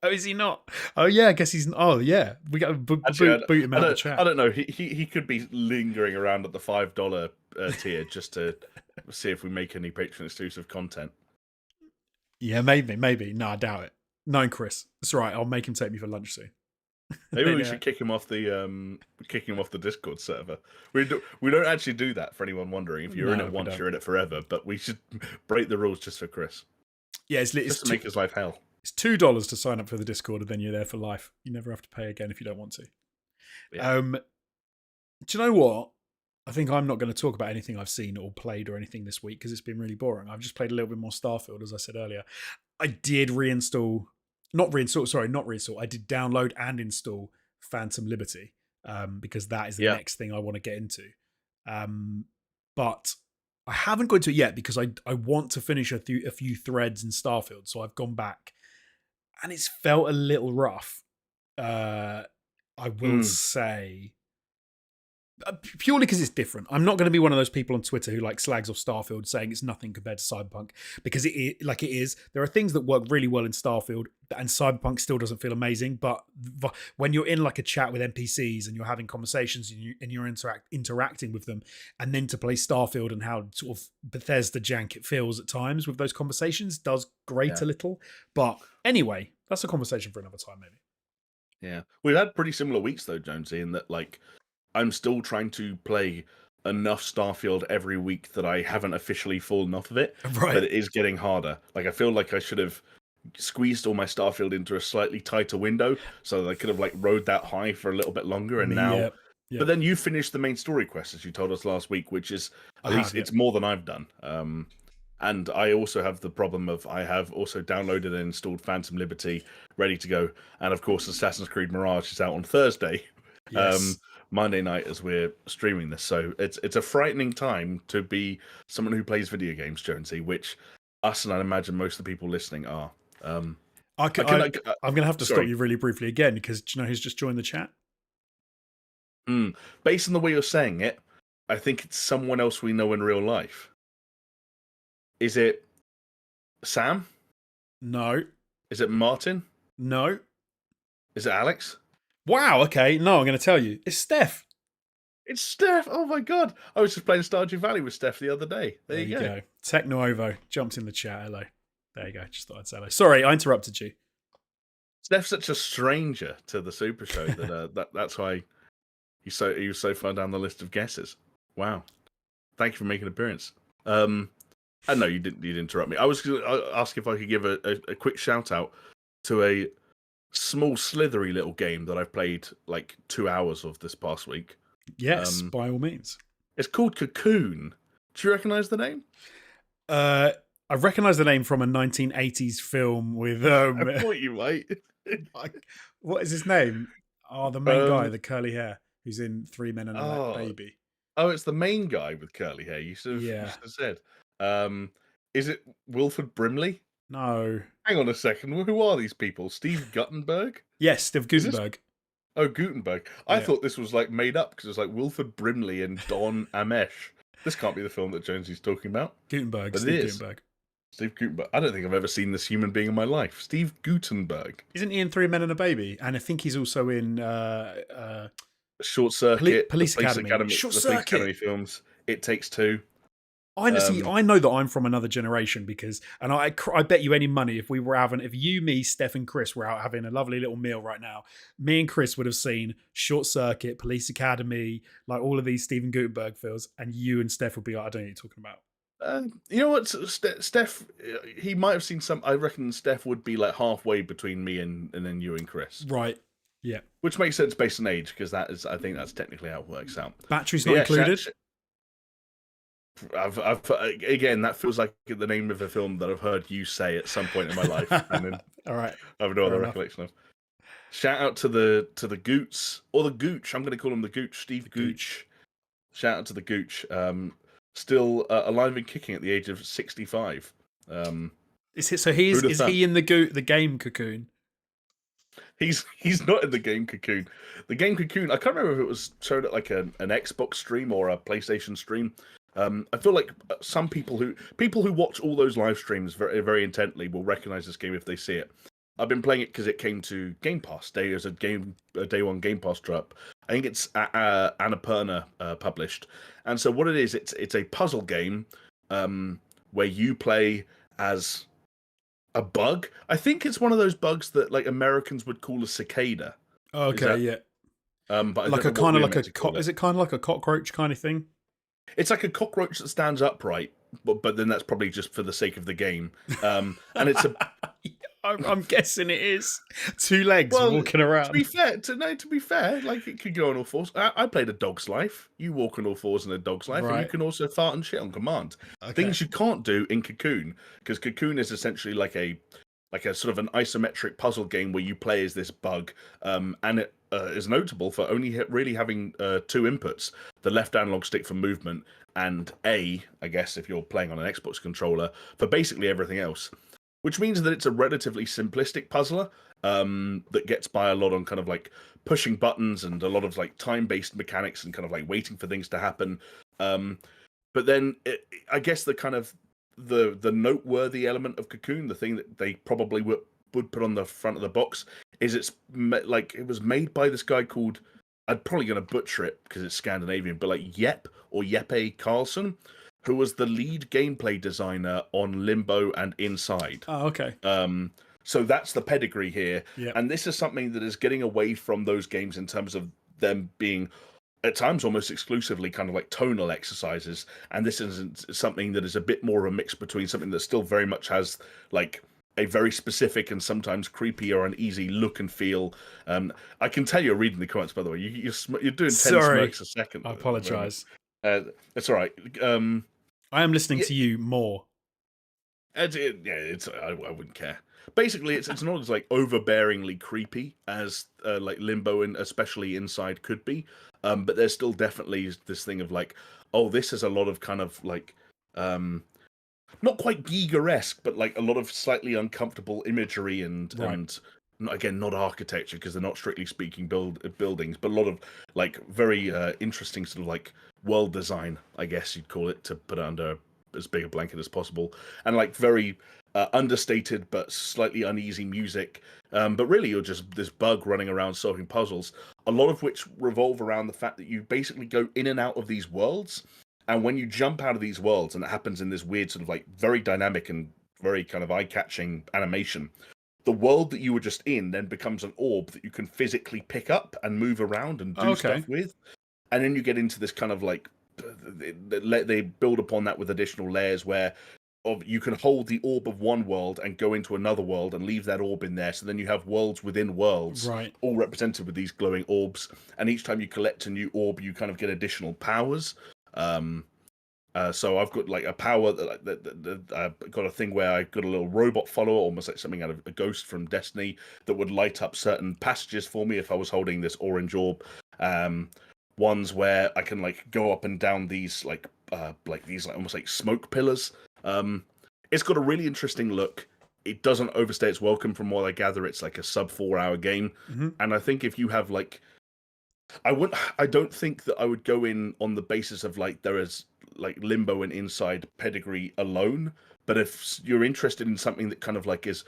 Oh, is he not? Oh, yeah, I guess he's... Oh, yeah. We got to boot him out of the chat. I don't know. He could be lingering around at the $5 tier just to see if we make any patron-exclusive content. Yeah, maybe. No, I doubt it. No, Chris. That's right. I'll make him take me for lunch soon. Maybe we should kick him off the Discord server. We don't actually do that, for anyone wondering. If you're in it once, you're in it forever. But we should break the rules just for Chris. Yeah, it's just to make his life hell. It's $2 to sign up for the Discord, and then you're there for life. You never have to pay again if you don't want to. Yeah. Do you know what? I think I'm not going to talk about anything I've seen or played or anything this week because it's been really boring. I've just played a little bit more Starfield, as I said earlier. I did not reinstall. I did download and install Phantom Liberty because that is the next thing I want to get into. But I haven't gone to it yet because I want to finish a few threads in Starfield. So I've gone back and it's felt a little rough. I will say, purely because it's different. I'm not going to be one of those people on Twitter who like slags off Starfield saying it's nothing compared to Cyberpunk, because it is. There are things that work really well in Starfield and Cyberpunk still doesn't feel amazing. But when you're in like a chat with NPCs and you're having conversations and you're interacting with them, and then to play Starfield and how sort of Bethesda jank it feels at times with those conversations does grate a little. But anyway, that's a conversation for another time maybe. Yeah, we've had pretty similar weeks though, Jonesy, in that like I'm still trying to play enough Starfield every week that I haven't officially fallen off of it. Right. But it is getting harder. Like I feel like I should have squeezed all my Starfield into a slightly tighter window so that I could have like rode that high for a little bit longer. And now, but then you finished the main story quest, as you told us last week, which is at least it's more than I've done. And I also have the problem of I have also downloaded and installed Phantom Liberty, ready to go. And of course, Assassin's Creed Mirage is out on Thursday. Yes. Monday night as we're streaming this, so it's a frightening time to be someone who plays video games, Jonesy, which us and I imagine most of the people listening are. I'm going to have to stop you really briefly again, because do you know who's just joined the chat? Based on the way you're saying it, I think it's someone else we know in real life. Is it Sam? No. Is it Martin? No. Is it Alex? Wow. Okay. No, I'm going to tell you. It's Steph. It's Steph. Oh my god! I was just playing Stardew Valley with Steph the other day. There you go. Techno-Ovo jumped in the chat. Hello. There you go. Just thought I'd say hello. Sorry, I interrupted you. Steph's such a stranger to the Super Show that's why he was so far down the list of guesses. Wow! Thank you for making an appearance. I know you didn't interrupt me. I was going to ask if I could give a quick shout out to a small slithery little game that I've played like 2 hours of this past week. Yes, by all means. It's called Cocoon. Do you recognise the name? I recognise the name from a 1980s film with. I thought you might. What is his name? Oh, the main guy, the curly hair, who's in Three Men and a Baby. Oh, it's the main guy with curly hair. You should have said. Is it Wilford Brimley? No. Hang on a second. Who are these people? Steve Guttenberg? Yes, Steve Guttenberg. Oh, Gutenberg. I thought this was like made up because it's like Wilford Brimley and Don Amesh. This can't be the film that Jonesy's talking about. Gutenberg. But Steve Gutenberg. Steve Gutenberg. I don't think I've ever seen this human being in my life. Steve Gutenberg. Isn't he in Three Men and a Baby? And I think he's also in Short Circuit, Police Academy. Short Circuit. Police Academy films. It Takes Two. Honestly, I know that I'm from another generation because, and I bet you any money if you, me, Steph, and Chris were out having a lovely little meal right now, me and Chris would have seen Short Circuit, Police Academy, like all of these Steven Gutenberg films, and you and Steph would be like, I don't know what you're talking about. You know what, Steph? He might have seen some. I reckon Steph would be like halfway between me and then you and Chris. Right. Yeah. Which makes sense based on age because I think that's technically how it works out. Batteries not included. Again, that feels like the name of a film that I've heard you say at some point in my life, and then all right, I have no other recollection of. Shout out to the Goots or the Gooch. I'm going to call him the Gooch, Steve Gooch. Shout out to the Gooch. Still alive and kicking at the age of 65. Is he in the game Cocoon? He's not in the game Cocoon. The game Cocoon. I can't remember if it was shown at like an Xbox stream or a PlayStation stream. I feel like some people who watch all those live streams very, very intently will recognize this game if they see it. I've been playing it because it came to Game Pass. There's a day one Game Pass drop. I think it's Annapurna published. And so what it is, it's a puzzle game where you play as a bug. I think it's one of those bugs that like Americans would call a cicada. Okay, yeah. But like a kind of like a is it kind of like a cockroach kind of thing? It's like a cockroach that stands upright, but then that's probably just for the sake of the game. And it's a. I'm guessing it is 2 legs walking around. To be fair, like it could go on all fours. I played a dog's life. You walk on all fours in a dog's life, and you can also fart and shit on command. Okay. Things you can't do in Cocoon, because Cocoon is essentially like a sort of an isometric puzzle game where you play as this bug, and it is notable for only really having 2 inputs: the left analog stick for movement, and I guess if you're playing on an Xbox controller, for basically everything else. Which means that it's a relatively simplistic puzzler that gets by a lot on kind of like pushing buttons and a lot of like time-based mechanics and kind of like waiting for things to happen. But then I guess the kind of the noteworthy element of Cocoon, the thing that they probably would put on the front of the box, is it was made by this guy called, I'm probably going to butcher it because it's Scandinavian, but like Jeppe Karlsson, who was the lead gameplay designer on Limbo and Inside. Oh, okay. So that's the pedigree here. Yep. And this is something that is getting away from those games in terms of them being, at times, almost exclusively kind of like tonal exercises. And this is something that is a bit more of a mix between something that still very much has like a very specific and sometimes creepy or uneasy look and feel. I can tell you're reading the comments, by the way. You're doing 10 smirks a second. I apologise. It's all right. I am listening to you more. I wouldn't care. Basically, it's not as like overbearingly creepy as like Limbo and especially Inside could be, but there's still definitely this thing of like, oh, this is a lot of kind of like, not quite Giger-esque, but like a lot of slightly uncomfortable imagery and again, not architecture because they're not strictly speaking buildings, but a lot of like very interesting sort of like world design, I guess you'd call it, to put it under as big a blanket as possible, and like very understated but slightly uneasy music. But really, you're just this bug running around solving puzzles, a lot of which revolve around the fact that you basically go in and out of these worlds. And when you jump out of these worlds, and it happens in this weird sort of like very dynamic and very kind of eye-catching animation, the world that you were just in then becomes an orb that you can physically pick up and move around and do stuff with. And then you get into this kind of like they build upon that with additional layers where you can hold the orb of one world and go into another world and leave that orb in there. So then you have worlds within worlds, Right. all represented with these glowing orbs. And each time you collect a new orb, you kind of get additional powers. So I've got like a power that I've got a thing where I got a little robot follower, almost like something out of a ghost from Destiny, that would light up certain passages for me if I was holding this orange orb. Ones where I can like go up and down these like these like almost like smoke pillars. It's got a really interesting look. It doesn't overstay its welcome. From what I gather, it's like a sub 4 hour game, and I think if you have like, I don't think that I would go in on the basis of like there is like Limbo and Inside pedigree alone. But if you're interested in something that kind of like is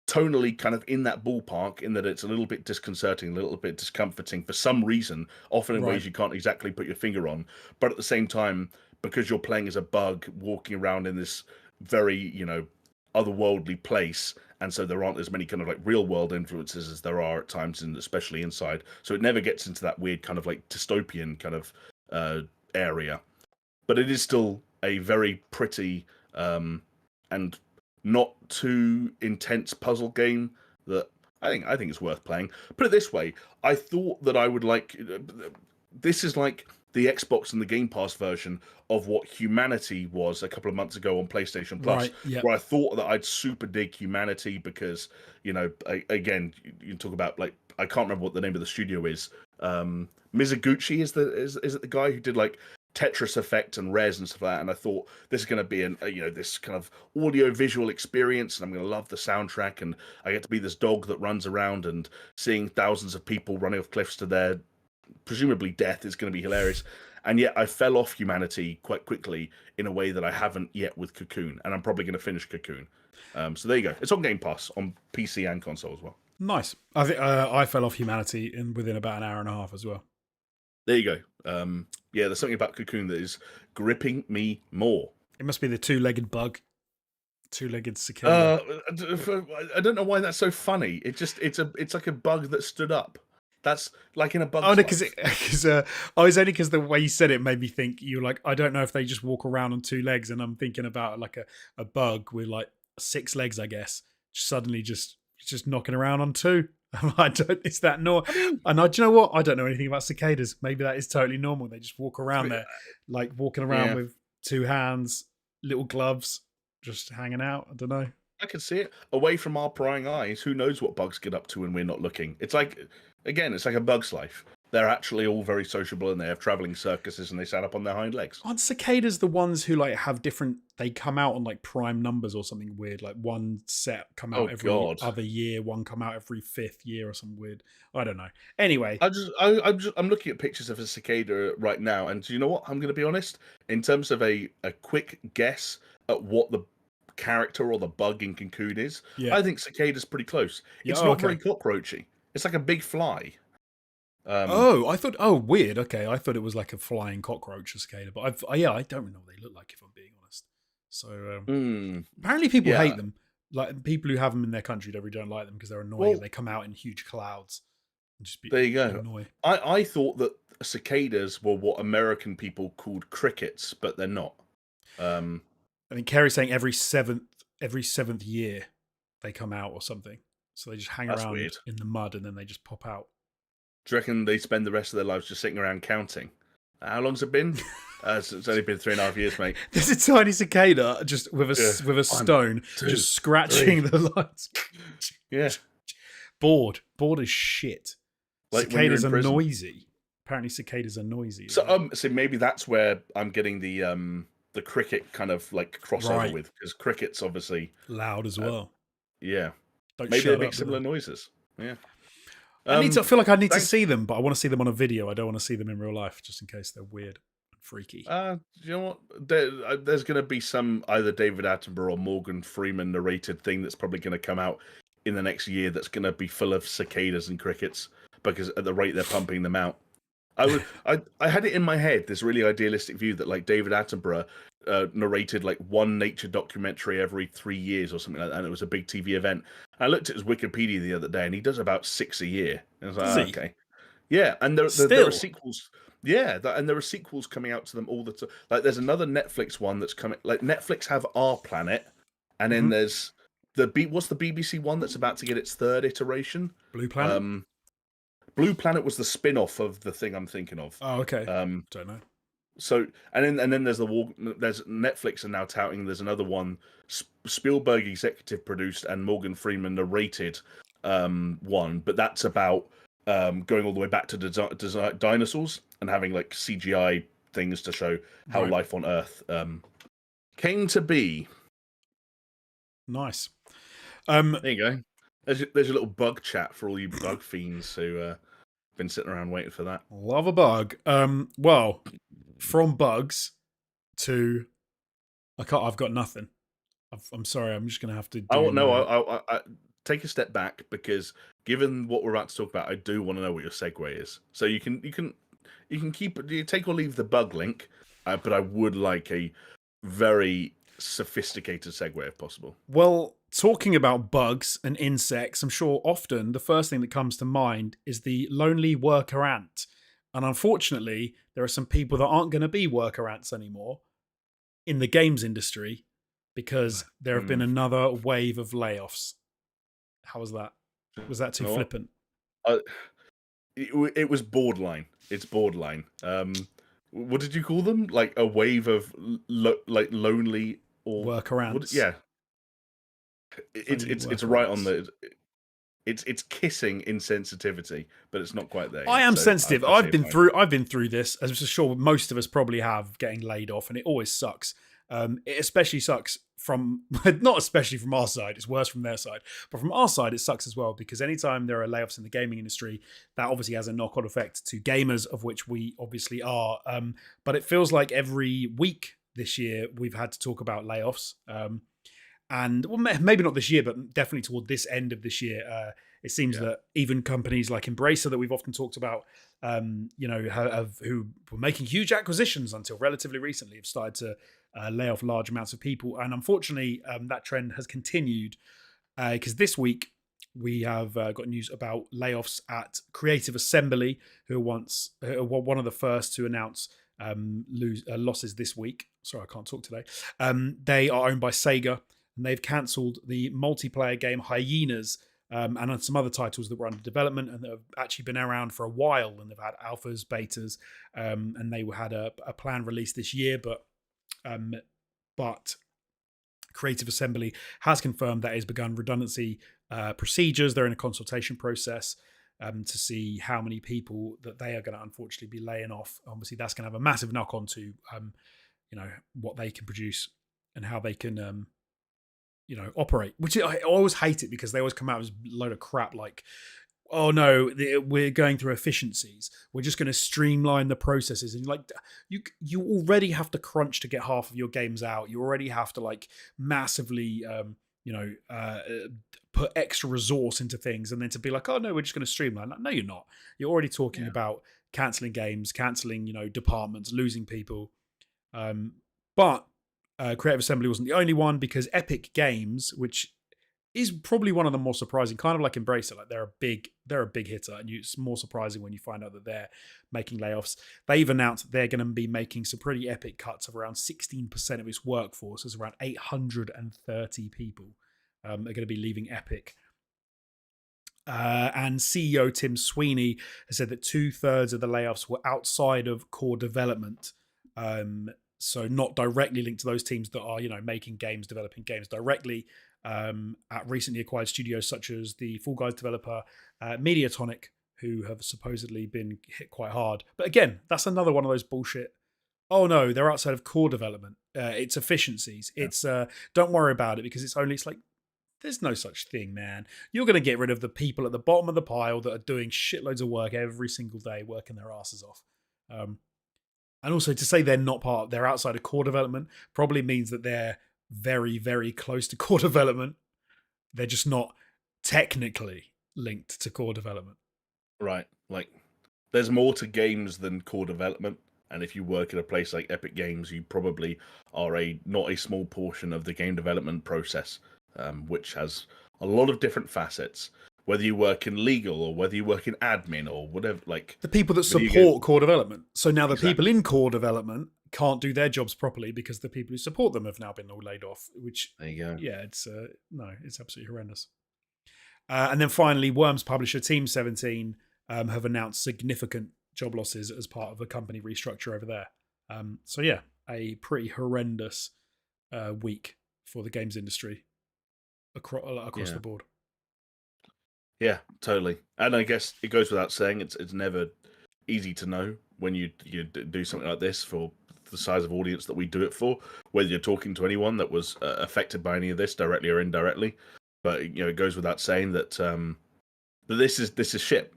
tonally kind of in that ballpark, in that it's a little bit disconcerting, a little bit discomforting for some reason, often in ways you can't exactly put your finger on, but at the same time, because you're playing as a bug walking around in this very, otherworldly place, and so there aren't as many kind of like real world influences as there are at times, and especially Inside. So it never gets into that weird kind of like dystopian kind of area, but it is still a very pretty and not too intense puzzle game that I think it's worth playing. Put it this way, I thought that I would like. This is like the Xbox and the Game Pass version of what Humanity was a couple of months ago on PlayStation Plus, where I thought that I'd super dig Humanity because, again, you talk about like, I can't remember what the name of the studio is. Mizuguchi is it the guy who did like Tetris Effect and Res and stuff like that, and I thought this is going to be this kind of audio visual experience, and I'm going to love the soundtrack, and I get to be this dog that runs around and seeing thousands of people running off cliffs to their presumably death is going to be hilarious. And yet I fell off Humanity quite quickly in a way that I haven't yet with Cocoon, and I'm probably going to finish Cocoon. So there you go. It's on Game Pass on PC and console as well. Nice. I think I fell off Humanity within about an hour and a half as well. There you go. Yeah, there's something about Cocoon that is gripping me more. It must be the two-legged bug. Two-legged cicada. I don't know why that's so funny. It's like a bug that stood up. That's like in a bug. Oh, no, because it's only because the way you said it made me think you're like, I don't know if they just walk around on two legs, and I'm thinking about like a bug with like 6 legs, I guess, suddenly just knocking around on 2. Is that normal? And do you know what? I don't know anything about cicadas. Maybe that is totally normal. They just walk around there, like walking around with 2 hands, little gloves, just hanging out. I don't know. I can see it away from our prying eyes. Who knows what bugs get up to when we're not looking? It's like, again, it's like a bug's life. They're actually all very sociable, and they have traveling circuses, and they stand up on their hind legs. Aren't cicadas the ones who like have different? They come out on like prime numbers or something weird. Like one set come out every other year, one come out every 5th year or something weird. I don't know. Anyway, I'm looking at pictures of a cicada right now, and do you know what? I'm going to be honest. In terms of a quick guess at what the character or the bug in Cocoon is, I think cicada's pretty close. It's not very cockroachy. It's like a big fly. I thought. Oh, weird. Okay, I thought it was like a flying cockroach, a cicada. But I don't really know what they look like, if I'm being honest. So apparently, people hate them. Like people who have them in their country don't like them because they're annoying. And they come out in huge clouds. And just there you go. Annoying. I thought that cicadas were what American people called crickets, but they're not. I mean, Kerry's saying every seventh year they come out or something. So they just hang around in the mud and then they just pop out. Do you reckon they spend the rest of their lives just sitting around counting? How long's it been? It's only been 3.5 years, mate. There's a tiny cicada just with a stone, 2, just scratching 3. The lines. Yeah. Bored as shit. Like cicadas are noisy. Apparently, cicadas are noisy. So, so maybe that's where I'm getting the cricket kind of like crossover with, because cricket's obviously loud as well. Yeah. Maybe they make similar noises. Yeah. I feel like I need to see them, but I want to see them on a video. I don't want to see them in real life, just in case they're weird and Freaky. You know what? There's going to be some either David Attenborough or Morgan Freeman narrated thing that's probably going to come out in the next year that's going to be full of cicadas and crickets because at the rate they're pumping them out. I had it in my head, this really idealistic view that like David Attenborough narrated like one nature documentary every 3 years or something like that, and it was a big TV event. I looked at his Wikipedia the other day, and he does about 6 a year. And I was like, Does "Ah, he? okay, yeah." And there are Still. sequels. Yeah, and there are sequels coming out to them all the time. Like there's another Netflix one that's coming. Like Netflix have Our Planet, and then Hmm. there's what's the BBC one that's about to get its third iteration? Blue Planet? Um, Blue Planet was the spin-off of the thing I'm thinking of. Oh, okay. Um, Don't know. so and then there's there's Netflix are now touting there's another one Spielberg executive produced and Morgan Freeman narrated one, but that's about going all the way back to dinosaurs and having like CGI things to show how Right. life on Earth came to be. Nice. There you go. There's a little bug chat for all you bug fiends who been sitting around waiting for that. Love a bug. Well, from bugs to I've got nothing. I'm sorry. I'm just gonna have to Oh do. no, I take a step back because given what we're about to talk about, I do want to know what your segue is. So you can you take or leave the bug link, but I would like a very sophisticated segue if possible. Well, talking about bugs and insects, I'm sure often the first thing that comes to mind is the lonely worker ant. And unfortunately, there are some people that aren't going to be worker ants anymore in the games industry because there have been another wave of layoffs. How was that? Was that too You know what? flippant? It was borderline. It's borderline. What did you call them? Like a wave of like lonely or Worker what? ants. Yeah, Lonely it's worker right on ants. the. It's kissing insensitivity, but it's not quite there I yet. am So sensitive. I say fine. I've been through this, as I'm sure most of us probably have, getting laid off, and it always sucks. It especially sucks from not especially from our side. It's worse from their side, but from our side, it sucks as well because anytime there are layoffs in the gaming industry, that obviously has a knock-on effect to gamers, of which we obviously are. But it feels like every week this year we've had to talk about layoffs. And well, maybe not this year, but definitely toward this end of this year, it seems Yeah. that even companies like Embracer that we've often talked about, who were making huge acquisitions until relatively recently, have started to lay off large amounts of people. And unfortunately, that trend has continued because this week we have got news about layoffs at Creative Assembly, who were one of the first to announce losses this week. Sorry, I can't talk today. They are owned by Sega, and they've cancelled the multiplayer game Hyenas and some other titles that were under development and that have actually been around for a while, and they've had alphas, betas, and they had a plan released this year, but Creative Assembly has confirmed that it has begun redundancy procedures. They're in a consultation process to see how many people that they are going to unfortunately be laying off. Obviously, that's going to have a massive knock on to what they can produce and how they can operate. Which I always hate it because they always come out as a load of crap like, oh no, we're going through efficiencies. We're just going to streamline the processes. And like, you already have to crunch to get half of your games out. You already have to like massively, put extra resource into things, and then to be like, oh no, we're just going to streamline. Like, no, you're not. You're already talking about canceling games, canceling departments, losing people. But Creative Assembly wasn't the only one because Epic Games, which is probably one of the more surprising, kind of like Embracer. Like they're a big hitter, and it's more surprising when you find out that they're making layoffs. They've announced they're going to be making some pretty epic cuts of around 16% of its workforce. There's around 830 people are going to be leaving Epic. And CEO Tim Sweeney has said that 2/3 of the layoffs were outside of core development. So not directly linked to those teams that are, making games, developing games directly at recently acquired studios such as the Fall Guys developer Mediatonic, who have supposedly been hit quite hard. But again, that's another one of those bullshit. Oh no, they're outside of core development. It's efficiencies. Yeah. It's don't worry about it because it's like there's no such thing, man. You're going to get rid of the people at the bottom of the pile that are doing shitloads of work every single day, working their asses off. And also to say they're outside of core development probably means that they're very, very close to core development. They're just not technically linked to core development. Right. Like, there's more to games than core development. And if you work at a place like Epic Games, you probably are not a small portion of the game development process, which has a lot of different facets. Whether you work in legal or whether you work in admin or whatever, like The people that video game. support core development. So now the people Exactly. in core development can't do their jobs properly because the people who support them have now been all laid off, which, There you go. yeah, it's no, it's absolutely horrendous. And then finally, Worms publisher Team 17 have announced significant job losses as part of a company restructure over there. So yeah, a pretty horrendous week for the games industry across Yeah. the board. Yeah, totally. And I guess it goes without saying, it's never easy to know when you do something like this for the size of audience that we do it for, whether you're talking to anyone that was affected by any of this directly or indirectly. But it goes without saying that that this is shit.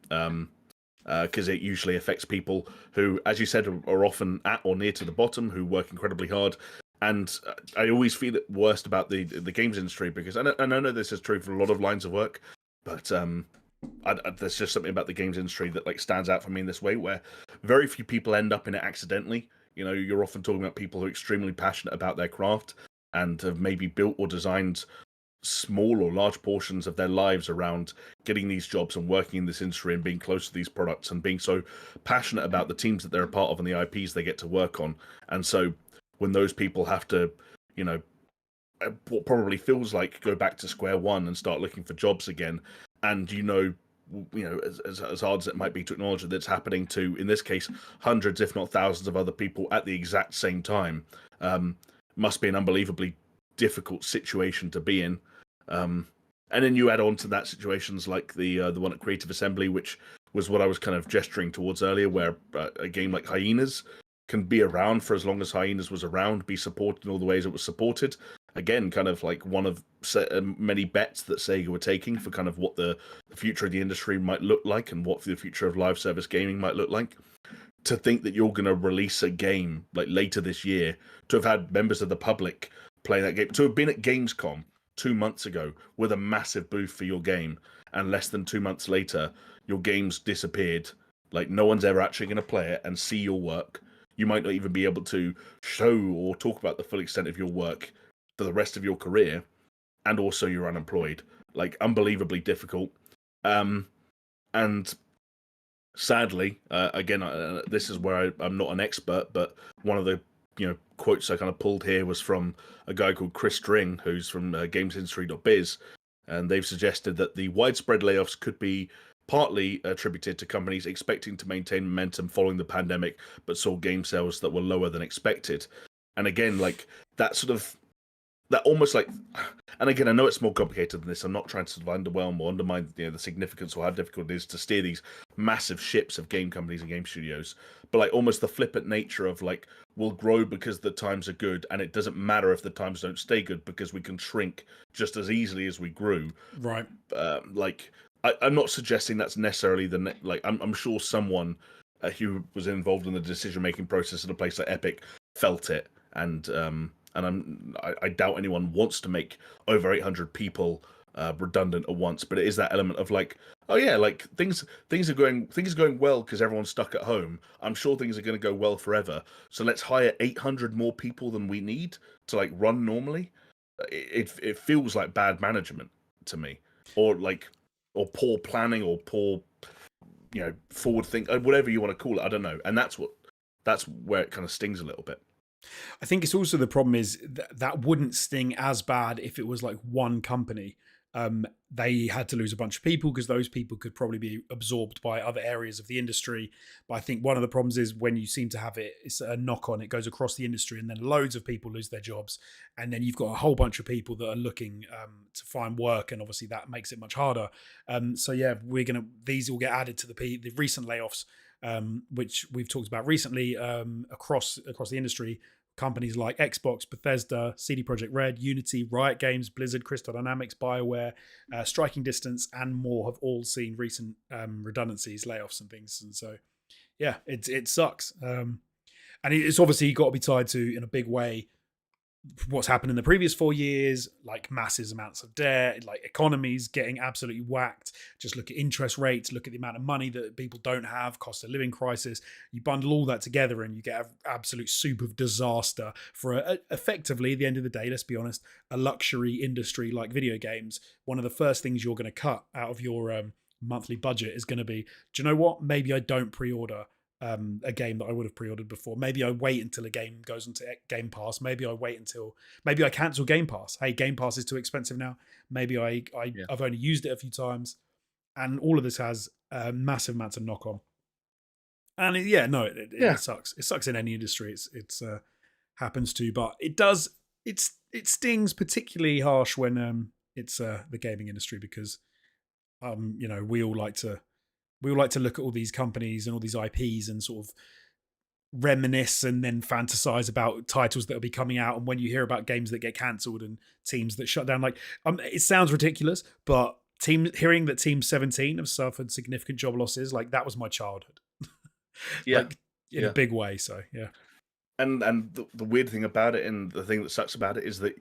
Because it usually affects people who, as you said, are often at or near to the bottom, who work incredibly hard. And I always feel it worst about the games industry because, and I know this is true for a lot of lines of work, but there's just something about the games industry that like stands out for me in this way, where very few people end up in it accidentally. You're often talking about people who are extremely passionate about their craft and have maybe built or designed small or large portions of their lives around getting these jobs and working in this industry and being close to these products and being so passionate about the teams that they're a part of and the IPs they get to work on. And so when those people have to, what probably feels like go back to square one and start looking for jobs again, and as hard as it might be to acknowledge that it's happening to, in this case, hundreds if not thousands of other people at the exact same time, must be an unbelievably difficult situation to be in. And then you add on to that situations like the one at Creative Assembly, which was what I was kind of gesturing towards earlier, where a game like Hyenas can be around for as long as Hyenas was around, be supported in all the ways it was supported. Again, kind of like one of many bets that Sega were taking for kind of what the future of the industry might look like and what the future of live service gaming might look like. To think that you're going to release a game like later this year, to have had members of the public playing that game, to have been at Gamescom 2 months ago with a massive booth for your game, and less than 2 months later, your game's disappeared. Like, no one's ever actually going to play it and see your work. You might not even be able to show or talk about the full extent of your work for the rest of your career, and also you're unemployed. Like, unbelievably difficult. And sadly, again, this is where I'm not an expert, but one of the quotes I kind of pulled here was from a guy called Chris String, who's from GamesIndustry.biz, and they've suggested that the widespread layoffs could be partly attributed to companies expecting to maintain momentum following the pandemic, but saw game sales that were lower than expected. And again, like that almost like, and again, I know it's more complicated than this. I'm not trying to sort of underwhelm or undermine the significance or how difficult it is to steer these massive ships of game companies and game studios, but like almost the flippant nature of like, we'll grow because the times are good, and it doesn't matter if the times don't stay good because we can shrink just as easily as we grew. Right. I'm not suggesting that's necessarily I'm sure someone who was involved in the decision making process at a place like Epic felt it, and I doubt anyone wants to make over 800 people redundant at once. But it is that element of like, oh yeah, like things are going well because everyone's stuck at home. I'm sure things are going to go well forever. So let's hire 800 more people than we need to like run normally. It feels like bad management to me, or poor planning, or poor forward think, whatever you want to call it. I don't know, and that's where it kind of stings a little bit. I think it's also the problem is that wouldn't sting as bad if it was like one company. They had to lose a bunch of people because those people could probably be absorbed by other areas of the industry. But I think one of the problems is when you seem to have it's a knock on, it goes across the industry, and then loads of people lose their jobs. And then you've got a whole bunch of people that are looking to find work. And obviously that makes it much harder. So yeah, these will get added to the recent layoffs, which we've talked about recently across the industry. Companies like Xbox, Bethesda, CD Projekt Red, Unity, Riot Games, Blizzard, Crystal Dynamics, BioWare, Striking Distance, and more have all seen recent redundancies, layoffs, and things. And so, yeah, it sucks. And it's obviously got to be tied to, in a big way, what's happened in the previous 4 years, like massive amounts of debt, like economies getting absolutely whacked. Just look at interest rates, look at the amount of money that people don't have, cost of living crisis. You bundle all that together and you get an absolute soup of disaster for effectively, at the end of the day, let's be honest, a luxury industry like video games. One of the first things you're going to cut out of your monthly budget is going to be, do you know what? Maybe I don't pre-order a game that I would have pre-ordered before. Maybe I wait until a game goes into Game Pass. Maybe I cancel Game Pass. Hey, Game Pass is too expensive now. Maybe Yeah. I've only used it a few times, and all of this has massive amounts of knock on. And Yeah. it sucks. It sucks in any industry. It's happens to, but it does. It stings particularly harsh when it's the gaming industry, because we all like to look at all these companies and all these IPs and sort of reminisce and then fantasize about titles that will be coming out. And when you hear about games that get cancelled and teams that shut down, like it sounds ridiculous, but hearing that Team 17 have suffered significant job losses, like that was my childhood, Yeah. like in a big way. So yeah. And the weird thing about it, and the thing that sucks about it, is that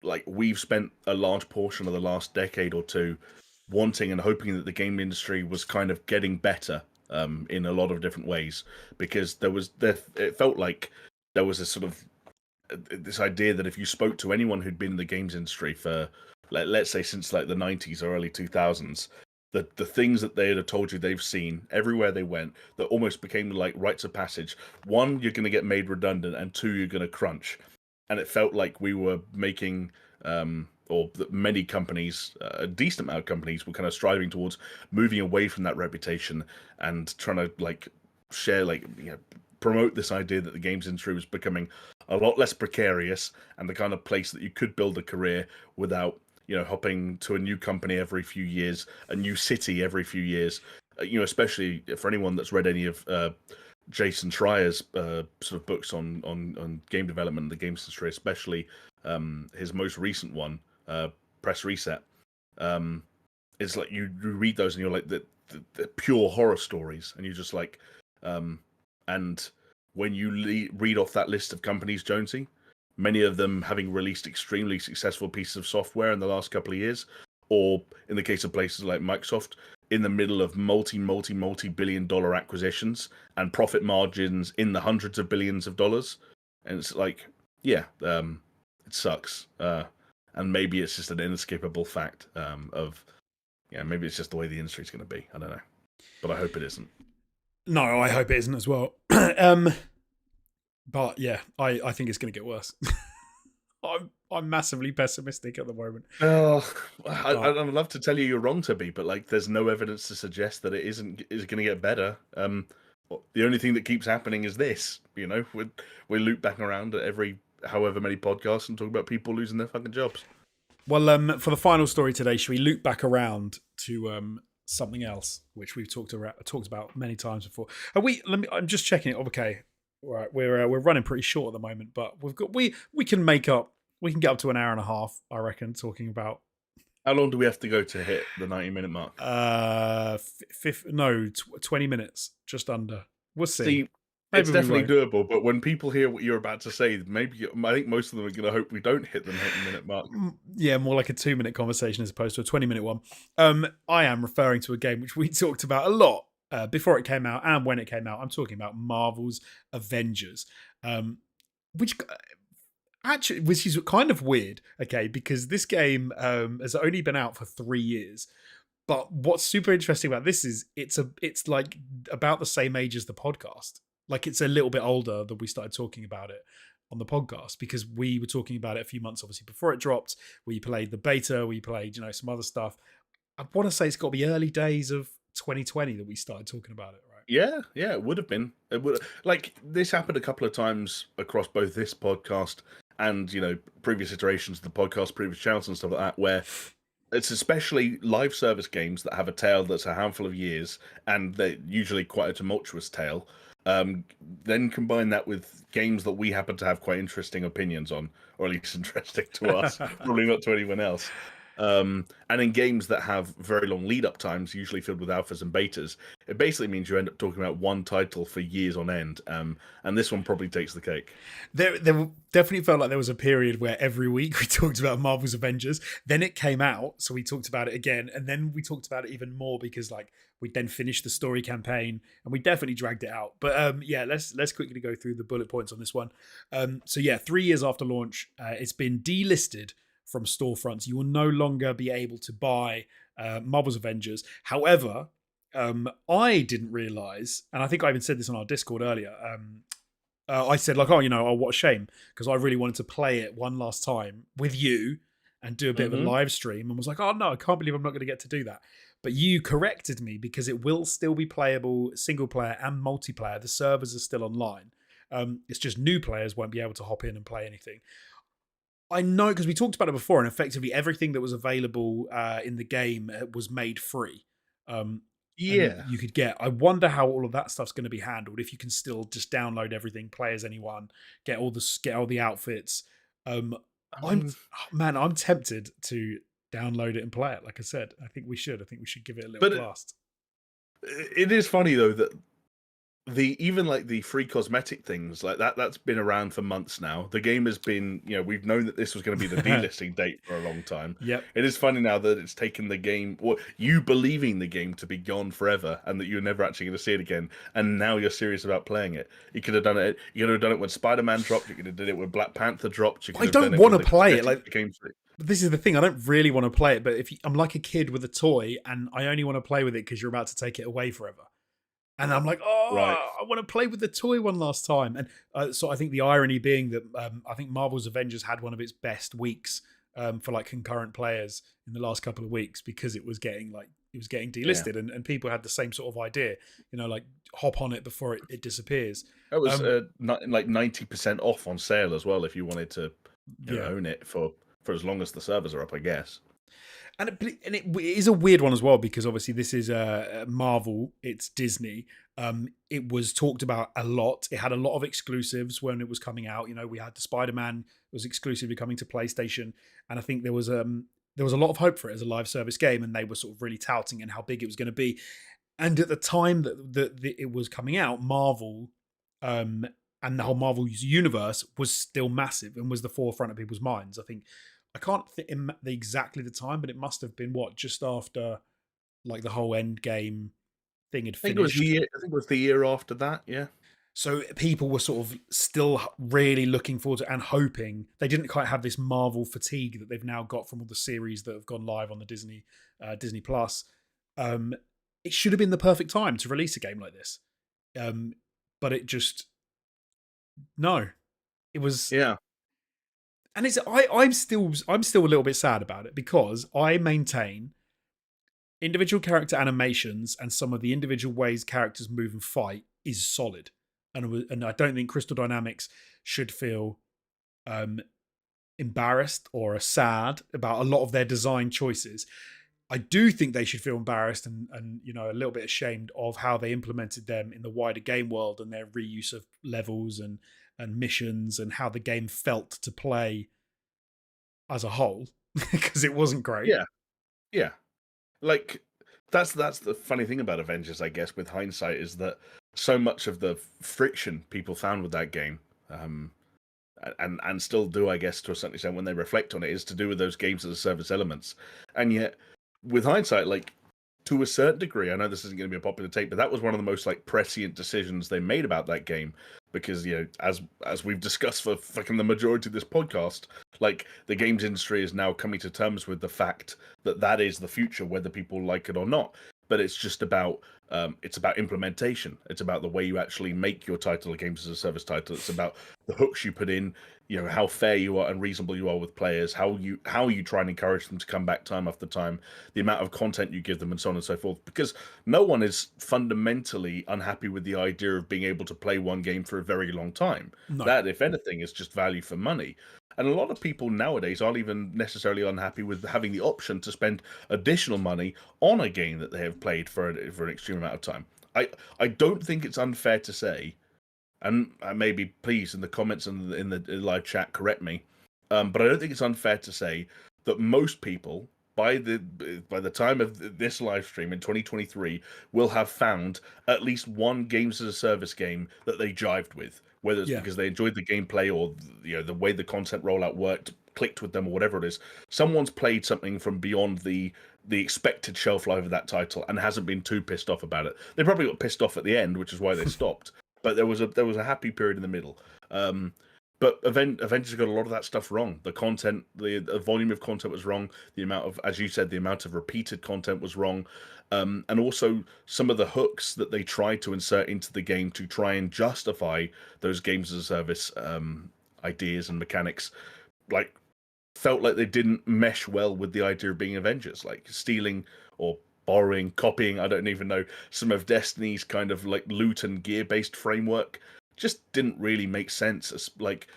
like we've spent a large portion of the last decade or two wanting and hoping that the game industry was kind of getting better in a lot of different ways, because it felt like there was a sort of this idea that if you spoke to anyone who'd been in the games industry for let's say since like the 90s or early 2000s, the things that they had told you they've seen everywhere they went, that almost became like rites of passage. One, you're going to get made redundant, and two, you're going to crunch. And it felt like we were making or that many companies, a decent amount of companies, were kind of striving towards moving away from that reputation and trying to like share, like, promote this idea that the games industry was becoming a lot less precarious and the kind of place that you could build a career without, hopping to a new company every few years, a new city every few years. Especially for anyone that's read any of Jason Schreier's sort of books on game development and the games industry, especially his most recent one, Press Reset. It's like you read those and you're like the pure horror stories, and you're just like, and when you read off that list of companies, Jonesy, many of them having released extremely successful pieces of software in the last couple of years, or in the case of places like Microsoft, in the middle of multi-billion-dollar acquisitions and profit margins in the hundreds of billions of dollars. And it's like, it sucks. And maybe it's just an inescapable fact maybe it's just the way the industry's going to be. I don't know. But I hope it isn't. No, I hope it isn't as well. But yeah, I think it's going to get worse. I'm massively pessimistic at the moment. Oh, I'd love to tell you you're wrong, to be, but like, there's no evidence to suggest that it is going to get better. The only thing that keeps happening is this. We loop back around at every however many podcasts and talk about people losing their fucking jobs. Well, for the final story today, should we loop back around to something else which we've talked about many times before? I'm just checking it. Okay, right, we're running pretty short at the moment, but we can get up to an hour and a half, I reckon, talking about. How long do we have to go to hit the 90-minute mark? 20 minutes, just under. We'll see. See, it's definitely doable, but when people hear what you're about to say, I think most of them are going to hope we don't hit the 90-minute mark. Yeah, more like a 2-minute conversation as opposed to a 20-minute one. I am referring to a game which we talked about a lot before it came out and when it came out. I'm talking about Marvel's Avengers, which is kind of weird, okay, because this game has only been out for 3 years. But what's super interesting about this is it's like about the same age as the podcast. Like, it's a little bit older than we started talking about it on the podcast, because we were talking about it a few months, obviously, before it dropped. We played the beta, we played, some other stuff. I want to say it's got to be early days of 2020 that we started talking about it, right? Yeah, it would have been. It would, like, this happened a couple of times across both this podcast and, previous iterations of the podcast, previous channels and stuff like that, where it's especially live service games that have a tail that's a handful of years, and they're usually quite a tumultuous tail. Then combine that with games that we happen to have quite interesting opinions on, or at least interesting to us, probably not to anyone else. And in games that have very long lead up times, usually filled with alphas and betas, it basically means you end up talking about one title for years on end. And this one probably takes the cake. There definitely felt like there was a period where every week we talked about Marvel's Avengers. Then it came out, so we talked about it again, and then we talked about it even more because like we then finished the story campaign and we definitely dragged it out. But yeah, let's quickly go through the bullet points on this one. So yeah, 3 years after launch, it's been delisted from storefronts. You will no longer be able to buy Marvel's Avengers. However, I didn't realize, and I think I even said this on our Discord earlier. I said like, oh, what a shame, because I really wanted to play it one last time with you and do a bit of a Hmm. live stream, and was like, oh no, I can't believe I'm not going to get to do that. But you corrected me because it will still be playable single player and multiplayer. The servers are still online. It's just new players won't be able to hop in and play anything. I know because we talked about it before, and effectively everything that was available in the game was made free, and Yeah. you could get. I wonder how all of that stuff's going to be handled. If you can still just download everything, play as anyone, get all the outfits. Um, I I'm mean, man, I'm tempted to download it and play it. Like I said, I think we should. I think we should give it a little but blast. it is funny though that the even like the free cosmetic things like that's been around for months now. The game has been, we've known that this was going to be the delisting date for a long time. Yep. It is funny now that it's taken the game, or you believing the game to be gone forever and that you're never actually going to see it again, and now you're serious about playing it. You could have done it. You could have done it when Spider-Man dropped. You could have done it when Black Panther dropped. You I could have done don't it want when to the play it. cosmetics Like became free. this is the thing. I don't really want to play it, but if I'm like a kid with a toy and I only want to play with it because you're about to take it away forever. And I'm like, Right. oh, I want to play with the toy one last time. And so I think the irony being that I think Marvel's Avengers had one of its best weeks for like concurrent players in the last couple of weeks because it was getting Yeah. delisted, and people had the same sort of idea, like hop on it before it disappears. That was Um, like 90% off on sale as well if you wanted to, yeah. own it for as long as the servers are up, I guess. And it is a weird one as well because obviously this is Marvel, it's Disney. It was talked about a lot. It had a lot of exclusives when it was coming out. We had the Spider-Man was exclusively coming to PlayStation, and I think there was a lot of hope for it as a live service game, and they were sort of really touting and how big it was going to be. And at the time that it was coming out, Marvel um, and the whole Marvel universe was still massive and was the forefront of people's minds. I think I can't think exactly the time, but it must have been just after like the whole end game thing had I think it was the finished. year. I think it was the year after that. Yeah. So people were sort of still really looking forward to and hoping. They didn't quite have this Marvel fatigue that they've now got from all the series that have gone live on the Disney Plus. Um, it should have been the perfect time to release a game like this, um, but it just no. It was, Yeah. and I'm still a little bit sad about it because I maintain individual character animations and some of the individual ways characters move and fight is solid, and I don't think Crystal Dynamics should feel um, embarrassed or sad about a lot of their design choices. I do think they should feel embarrassed and a little bit ashamed of how they implemented them in the wider game world and their reuse of levels and missions and how the game felt to play as a whole because it wasn't great. Yeah. Yeah. Like that's the funny thing about Avengers, I guess, with hindsight, is that so much of the friction people found with that game, um, and still do, I guess, to a certain extent when they reflect on it, is to do with those games as a service elements. And yet, with hindsight, like to a certain degree, I know this isn't going to be a popular take, but that was one of the most like prescient decisions they made about that game because as we've discussed for fucking the majority of this podcast, like the games industry is now coming to terms with the fact that that is the future, whether people like it or not. But it's just about it's about implementation. It's about the way you actually make your title a games as a service title. It's about the hooks you put in, how fair you are and reasonable you are with players, how you try and encourage them to come back time after time, the amount of content you give them, and so on and so forth. Because no one is fundamentally unhappy with the idea of being able to play one game for a very long time. No, That, if anything, is just value for money. And a lot of people nowadays aren't even necessarily unhappy with having the option to spend additional money on a game that they have played for an extreme amount of time. I don't think it's unfair to say, and maybe please in the comments and in the live chat correct me, but I don't think it's unfair to say that most people by the time of this live stream in 2023, will have found at least one games as a service game that they jived with, whether it's Yeah. because they enjoyed the gameplay or the way the content rollout worked, clicked with them or whatever it is. Someone's played something from beyond the expected shelf life of that title and hasn't been too pissed off about it. They probably got pissed off at the end, which is why they stopped. But there was a happy period in the middle. But Avengers got a lot of that stuff wrong. The content, the volume of content was wrong. The amount of, as you said, the amount of repeated content was wrong. And also some of the hooks that they tried to insert into the game to try and justify those games as a service ideas and mechanics, like, felt like they didn't mesh well with the idea of being Avengers, like stealing or borrowing, copying, I don't even know, some of Destiny's kind of like loot and gear based framework just didn't really make sense. As like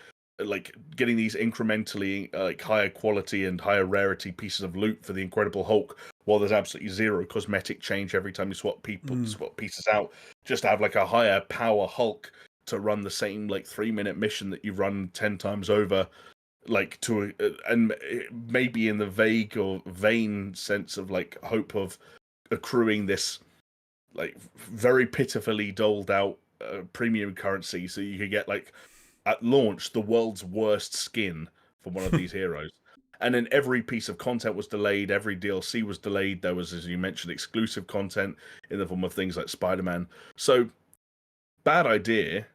getting these incrementally like higher quality and higher rarity pieces of loot for the Incredible Hulk, while there's absolutely zero cosmetic change every time you swap pieces out, just to have like a higher power Hulk to run the same like 3-minute mission that you run 10 times over, like to and maybe in the vague or vain sense of like hope of accruing this like very pitifully doled out premium currency, so you could get like at launch the world's worst skin for one of these heroes. And then every piece of content was delayed, every DLC was delayed. There was, as you mentioned, exclusive content in the form of things like Spider-Man. So bad idea,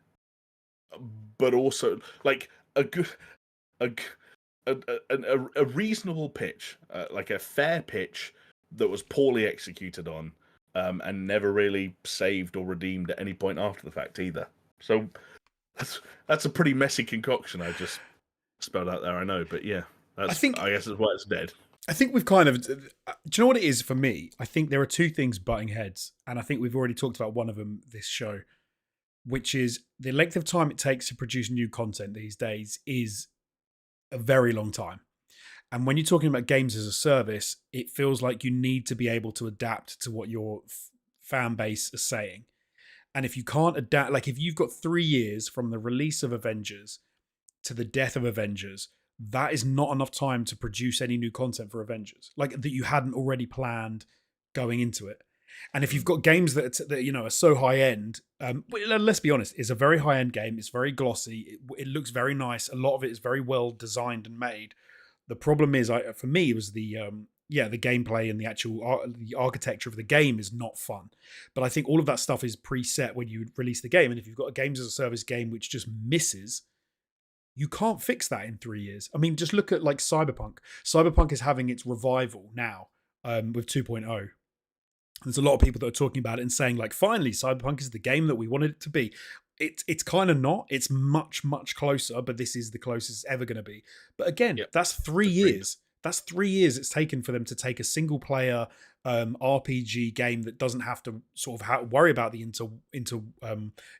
but also like a good a a reasonable pitch, like a fair pitch that was poorly executed on, and never really saved or redeemed at any point after the fact either. So that's a pretty messy concoction I just spelled out there. I know, but yeah, I think I guess that's why it's dead. I think we've kind of. Do you know what it is for me? I think there are two things butting heads, and I think we've already talked about one of them this show, which is the length of time it takes to produce new content these days is a very long time. And when you're talking about games as a service, it feels like you need to be able to adapt to what your fan base is saying. And if you can't adapt, like if you've got 3 years from the release of Avengers to the death of Avengers, that is not enough time to produce any new content for Avengers, like that you hadn't already planned going into it. And if you've got games that are so high end, let's be honest, it's a very high end game. It's very glossy. It looks very nice. A lot of it is very well designed and made. The problem is, for me, it was the gameplay and the actual the architecture of the game is not fun. But I think all of that stuff is preset when you release the game. And if you've got a games as a service game which just misses, you can't fix that in 3 years. I mean, just look at like Cyberpunk. Cyberpunk is having its revival now with 2.0. There's a lot of people that are talking about it and saying like, finally, Cyberpunk is the game that we wanted it to be. It's kind of not. It's much, much closer, but this is the closest it's ever going to be. But again, Yep. that's 3 years. That's 3 years it's taken for them to take a single player RPG game that doesn't have to sort of worry about the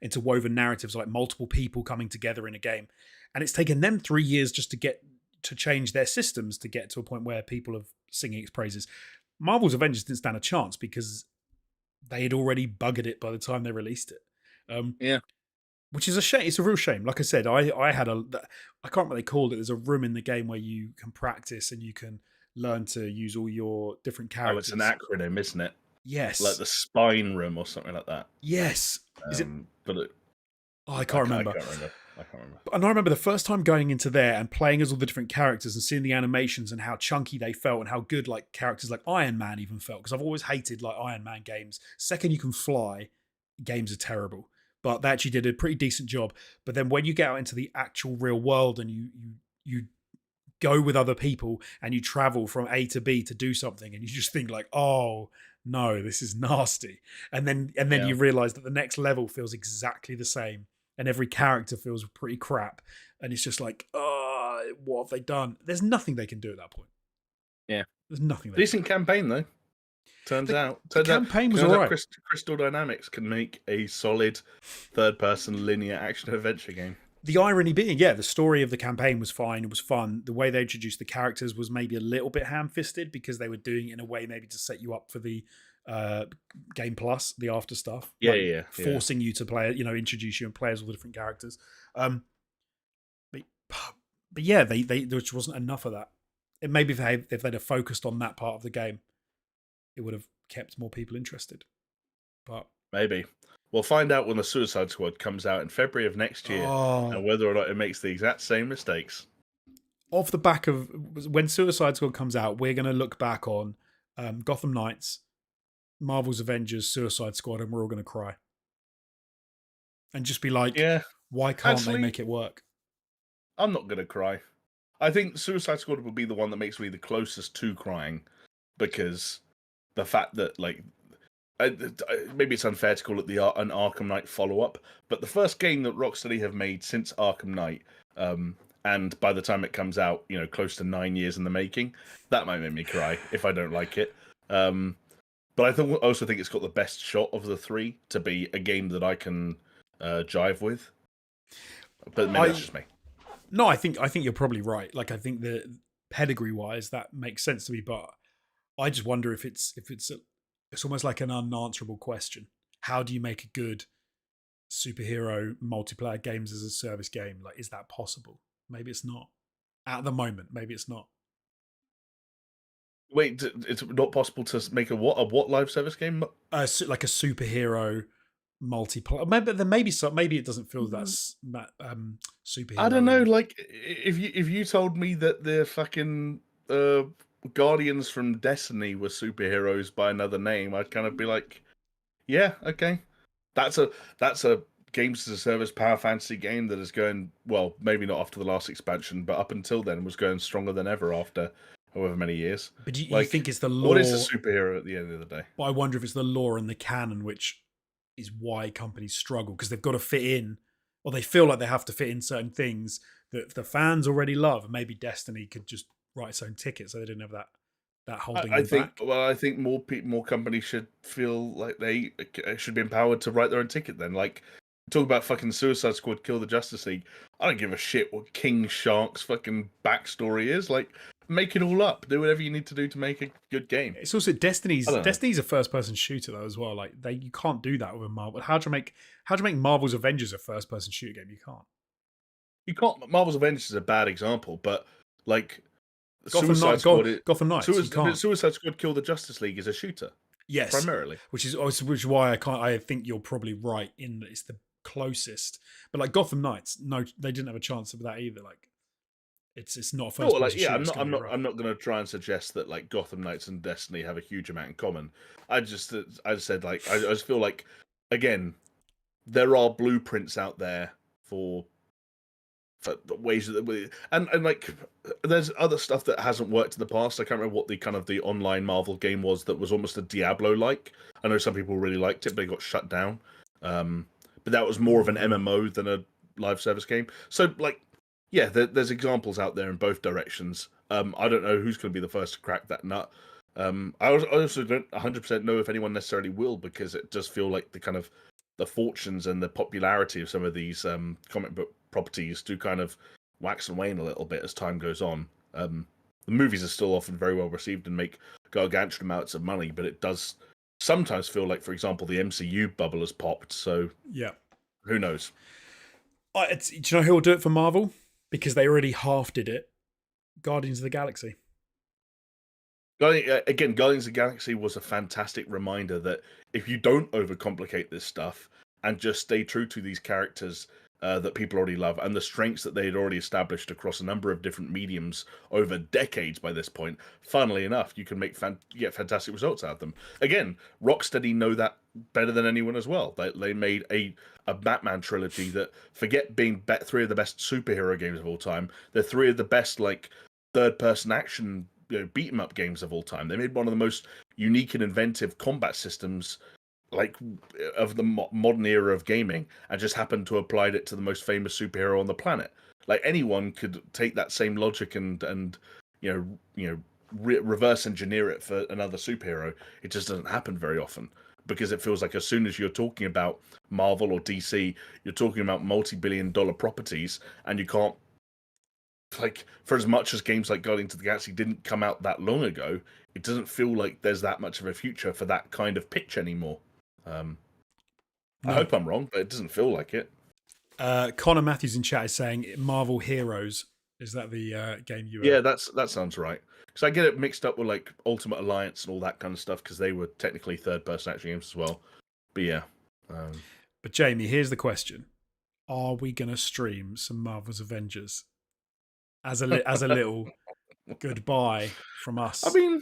interwoven narratives, like multiple people coming together in a game. And it's taken them 3 years just to change their systems to get to a point where people are singing its praises. Marvel's Avengers didn't stand a chance because they had already buggered it by the time they released it. Yeah. Which is a shame. It's a real shame. Like I said, I can't remember what they called it. There's a room in the game where you can practice and you can learn to use all your different characters. Oh, it's an acronym, isn't it? Yes. Like the spine room or something like that. Yes. Is it? But I can't remember. I can't remember. And I remember the first time going into there and playing as all the different characters and seeing the animations and how chunky they felt and how good like characters like Iron Man even felt. Because I've always hated like Iron Man games. Second you can fly, games are terrible. But they actually did a pretty decent job. But then when you get out into the actual real world and you go with other people and you travel from A to B to do something and you just think like, oh no, this is nasty. And then you realize that the next level feels exactly the same. And every character feels pretty crap. And it's just like, oh, what have they done? There's nothing they can do at that point. Yeah. There's nothing. Decent campaign, though. Turns out. The campaign was all right. Crystal Dynamics can make a solid third-person linear action-adventure game. The irony being, the story of the campaign was fine. It was fun. The way they introduced the characters was maybe a little bit ham-fisted because they were doing it in a way maybe to set you up for the Game Plus, the after stuff. Forcing you to play, introduce you and play as all the different characters. But yeah, they there just wasn't enough of that. maybe if they'd have focused on that part of the game, it would have kept more people interested. But Maybe. We'll find out when the Suicide Squad comes out in February of next year, oh, and whether or not it makes the exact same mistakes. off the back of when Suicide Squad comes out, we're going to look back on Gotham Knights, Marvel's Avengers, Suicide Squad, and we're all going to cry and just be like, Yeah, why can't they actually, make it work? I'm not gonna cry. I think Suicide Squad will be the one that makes me the closest to crying, because the fact that like maybe it's unfair to call it an Arkham Knight follow up, but the first game that Rocksteady have made since Arkham Knight, and by the time it comes out, close to 9 years in the making, that might make me cry if I don't like it. But also think it's got the best shot of the three to be a game that I can jive with. But maybe that's I just me. No, I think you're probably right. Like I think that pedigree wise, that makes sense to me, but I just wonder if it's almost like an unanswerable question. How do you make a good superhero multiplayer games as a service game? Like, is that possible? Maybe it's not. At the moment, maybe it's not. Wait, it's not possible to make a what live service game? Like a superhero multiplayer. Maybe so. Maybe it doesn't feel that I don't superhero. know. Like, if you told me that the fucking Guardians from Destiny were superheroes by another name, I'd kind of be like, yeah, okay. That's a that's a games as a service power fantasy game that is going well. Maybe not after the last expansion, but up until then was going stronger than ever after however many years. But you Like, think it's the what is a lore? superhero at the end of the day? But I wonder if it's the lore and the canon which is why companies struggle because they've got to fit in, or they feel like they have to fit in certain things that the fans already love. And maybe Destiny could just write its own ticket, so they didn't have that holding I them think back. well, I think more companies should feel like they should be empowered to write their own ticket. Then, like, talk about fucking Suicide Squad, kill the Justice League. I don't give a shit what King Shark's fucking backstory is. Like, make it all up. Do whatever you need to do to make a good game. It's also I don't know. Destiny's a first person shooter though as well. Like you can't do that with a Marvel. How do you make Marvel's Avengers a first person shooter game? You can't. You can't. Marvel's Avengers is a bad example, but like Gotham Suicide Knight, Squad, Gotham Knights. You can't. Suicide Squad, kill the Justice League is a shooter Yes, primarily. which is why I can't. I think you're probably right in that it's the closest. But like Gotham Knights, no, they didn't have a chance of that either. Like it's not a No, first like person yeah, shooter. I'm It's not, going I'm to be not, rough. I'm not going to try and suggest that like Gotham Knights and Destiny have a huge amount in common. I just said like, I just feel like, again, there are blueprints out there for ways that and like, there's other stuff that hasn't worked in the past. I can't remember what the kind of the online Marvel game was that was almost a Diablo like. I know some people really liked it, but it got shut down. Um, but that was more of an Ooh. MMO than a live service game. So like, yeah, there's examples out there in both directions. I don't know who's going to be the first to crack that nut. I also don't 100% know if anyone necessarily will, because it does feel like the kind of the fortunes and the popularity of some of these comic book properties do kind of wax and wane a little bit as time goes on. The movies are still often very well received and make gargantuan amounts of money, but it does sometimes feel like, for example, the MCU bubble has popped. So Yeah. who knows? Do you know who will do it for Marvel? Because they already half did it. Guardians of the Galaxy. Again, Guardians of the Galaxy was a fantastic reminder that if you don't overcomplicate this stuff and just stay true to these characters that people already love and the strengths that they had already established across a number of different mediums over decades by this point, funnily enough, you can get fantastic results out of them. Again, Rocksteady know that better than anyone as well. They made a Batman trilogy that, forget being three of the best superhero games of all time, they're three of the best like third person action beat 'em up games of all time. They made one of the most unique and inventive combat systems like of the modern era of gaming, and just happened to apply it to the most famous superhero on the planet. Like, anyone could take that same logic and reverse engineer it for another superhero. It just doesn't happen very often, because it feels like as soon as you're talking about Marvel or DC, you're talking about multi-billion-dollar properties, and you can't, like, for as much as games like Guardians of the Galaxy didn't come out that long ago, it doesn't feel like there's that much of a future for that kind of pitch anymore. Um, I No. hope I'm wrong, but it doesn't feel like it. Connor Matthews in chat is saying Marvel Heroes Is that the game you were? Yeah, that sounds right. Because I get it mixed up with like Ultimate Alliance and all that kind of stuff because they were technically third-person action games as well. But yeah, um, But Jamie, here's the question: are we going to stream some Marvel's Avengers as a little goodbye from I us? mean,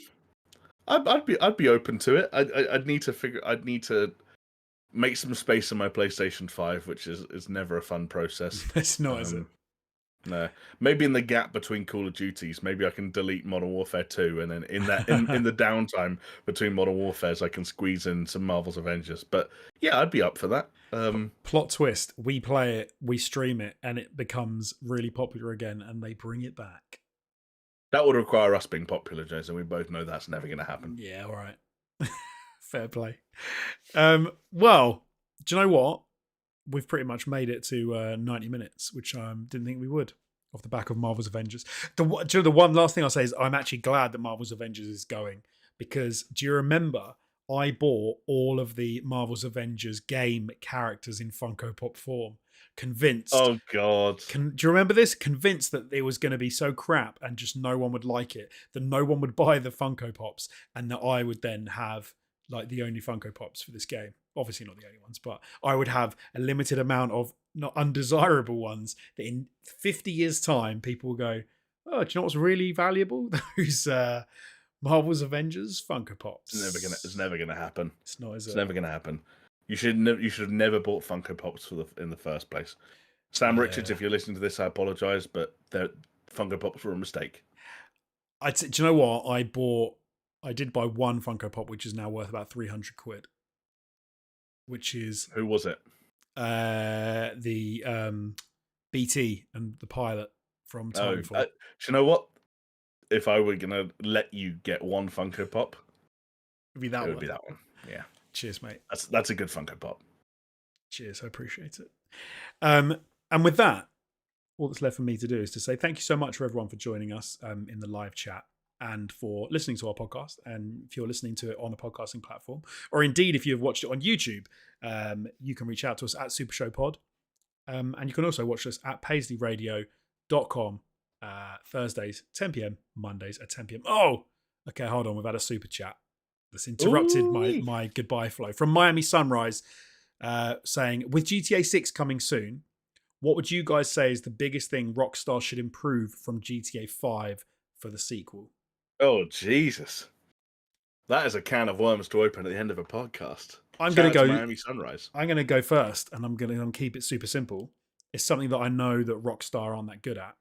I'd be open to it. I'd need to figure. I'd need to make some space on my PlayStation 5, which is never a fun process. It's not, is it? Um, no, maybe in the gap between Call of Duties, maybe I can delete Modern Warfare 2, and then in the downtime between Modern Warfares, I can squeeze in some Marvel's Avengers. But yeah, I'd be up for that. Plot twist: we play it, we stream it, and it becomes really popular again, and they bring it back. That would require us being popular, Jason. We both know that's never going to happen. Yeah, all right. Fair play. Well, do you know what? We've pretty much made it to 90 minutes, which I didn't think we would, off the back of Marvel's Avengers. Do you know, the one last thing I'll say is I'm actually glad that Marvel's Avengers is going, because do you remember I bought all of the Marvel's Avengers game characters in Funko Pop form, convinced. Oh God. Do you remember this? Convinced that it was going to be so crap and just no one would like it, that no one would buy the Funko Pops, and that I would then have like the only Funko Pops for this game. Obviously not the only ones, but I would have a limited amount of not undesirable ones that in 50 years' time people will go, oh, do you know what's really valuable? Those Marvel's Avengers Funko Pops. It's never gonna happen. It's not, is It's it? never gonna happen. You should have never bought Funko Pops in the first place. Sam Richards, Yeah. if you're listening to this, I apologize, but Funko Pops were a mistake. Do you know what? I did buy one Funko Pop, which is now worth about 300 quid. Which is Who was it? the BT and the pilot from Titanfall. Do you know what? If I were gonna let you get one Funko Pop, It'd be that it one. would be that one. Yeah, Cheers, mate. that's a good Funko Pop. Cheers, I appreciate it. And with that, all that's left for me to do is to say thank you so much for everyone for joining us in the live chat and for listening to our podcast. And if you're listening to it on a podcasting platform, or indeed if you've watched it on YouTube, you can reach out to us at SuperShow Pod. And you can also watch us at paisleyradio.com Thursdays, 10 p.m., Mondays at 10 p.m. Oh, okay, hold on. We've had a super chat that's interrupted my goodbye flow. From Miami Sunrise saying, with GTA 6 coming soon, what would you guys say is the biggest thing Rockstar should improve from GTA 5 for the sequel? Oh, Jesus. That is a can of worms to open at the end of a podcast. I'm going to go Miami Sunrise. I'm going to go first, and I'm going to keep it super simple. It's something that I know that Rockstar aren't that good at,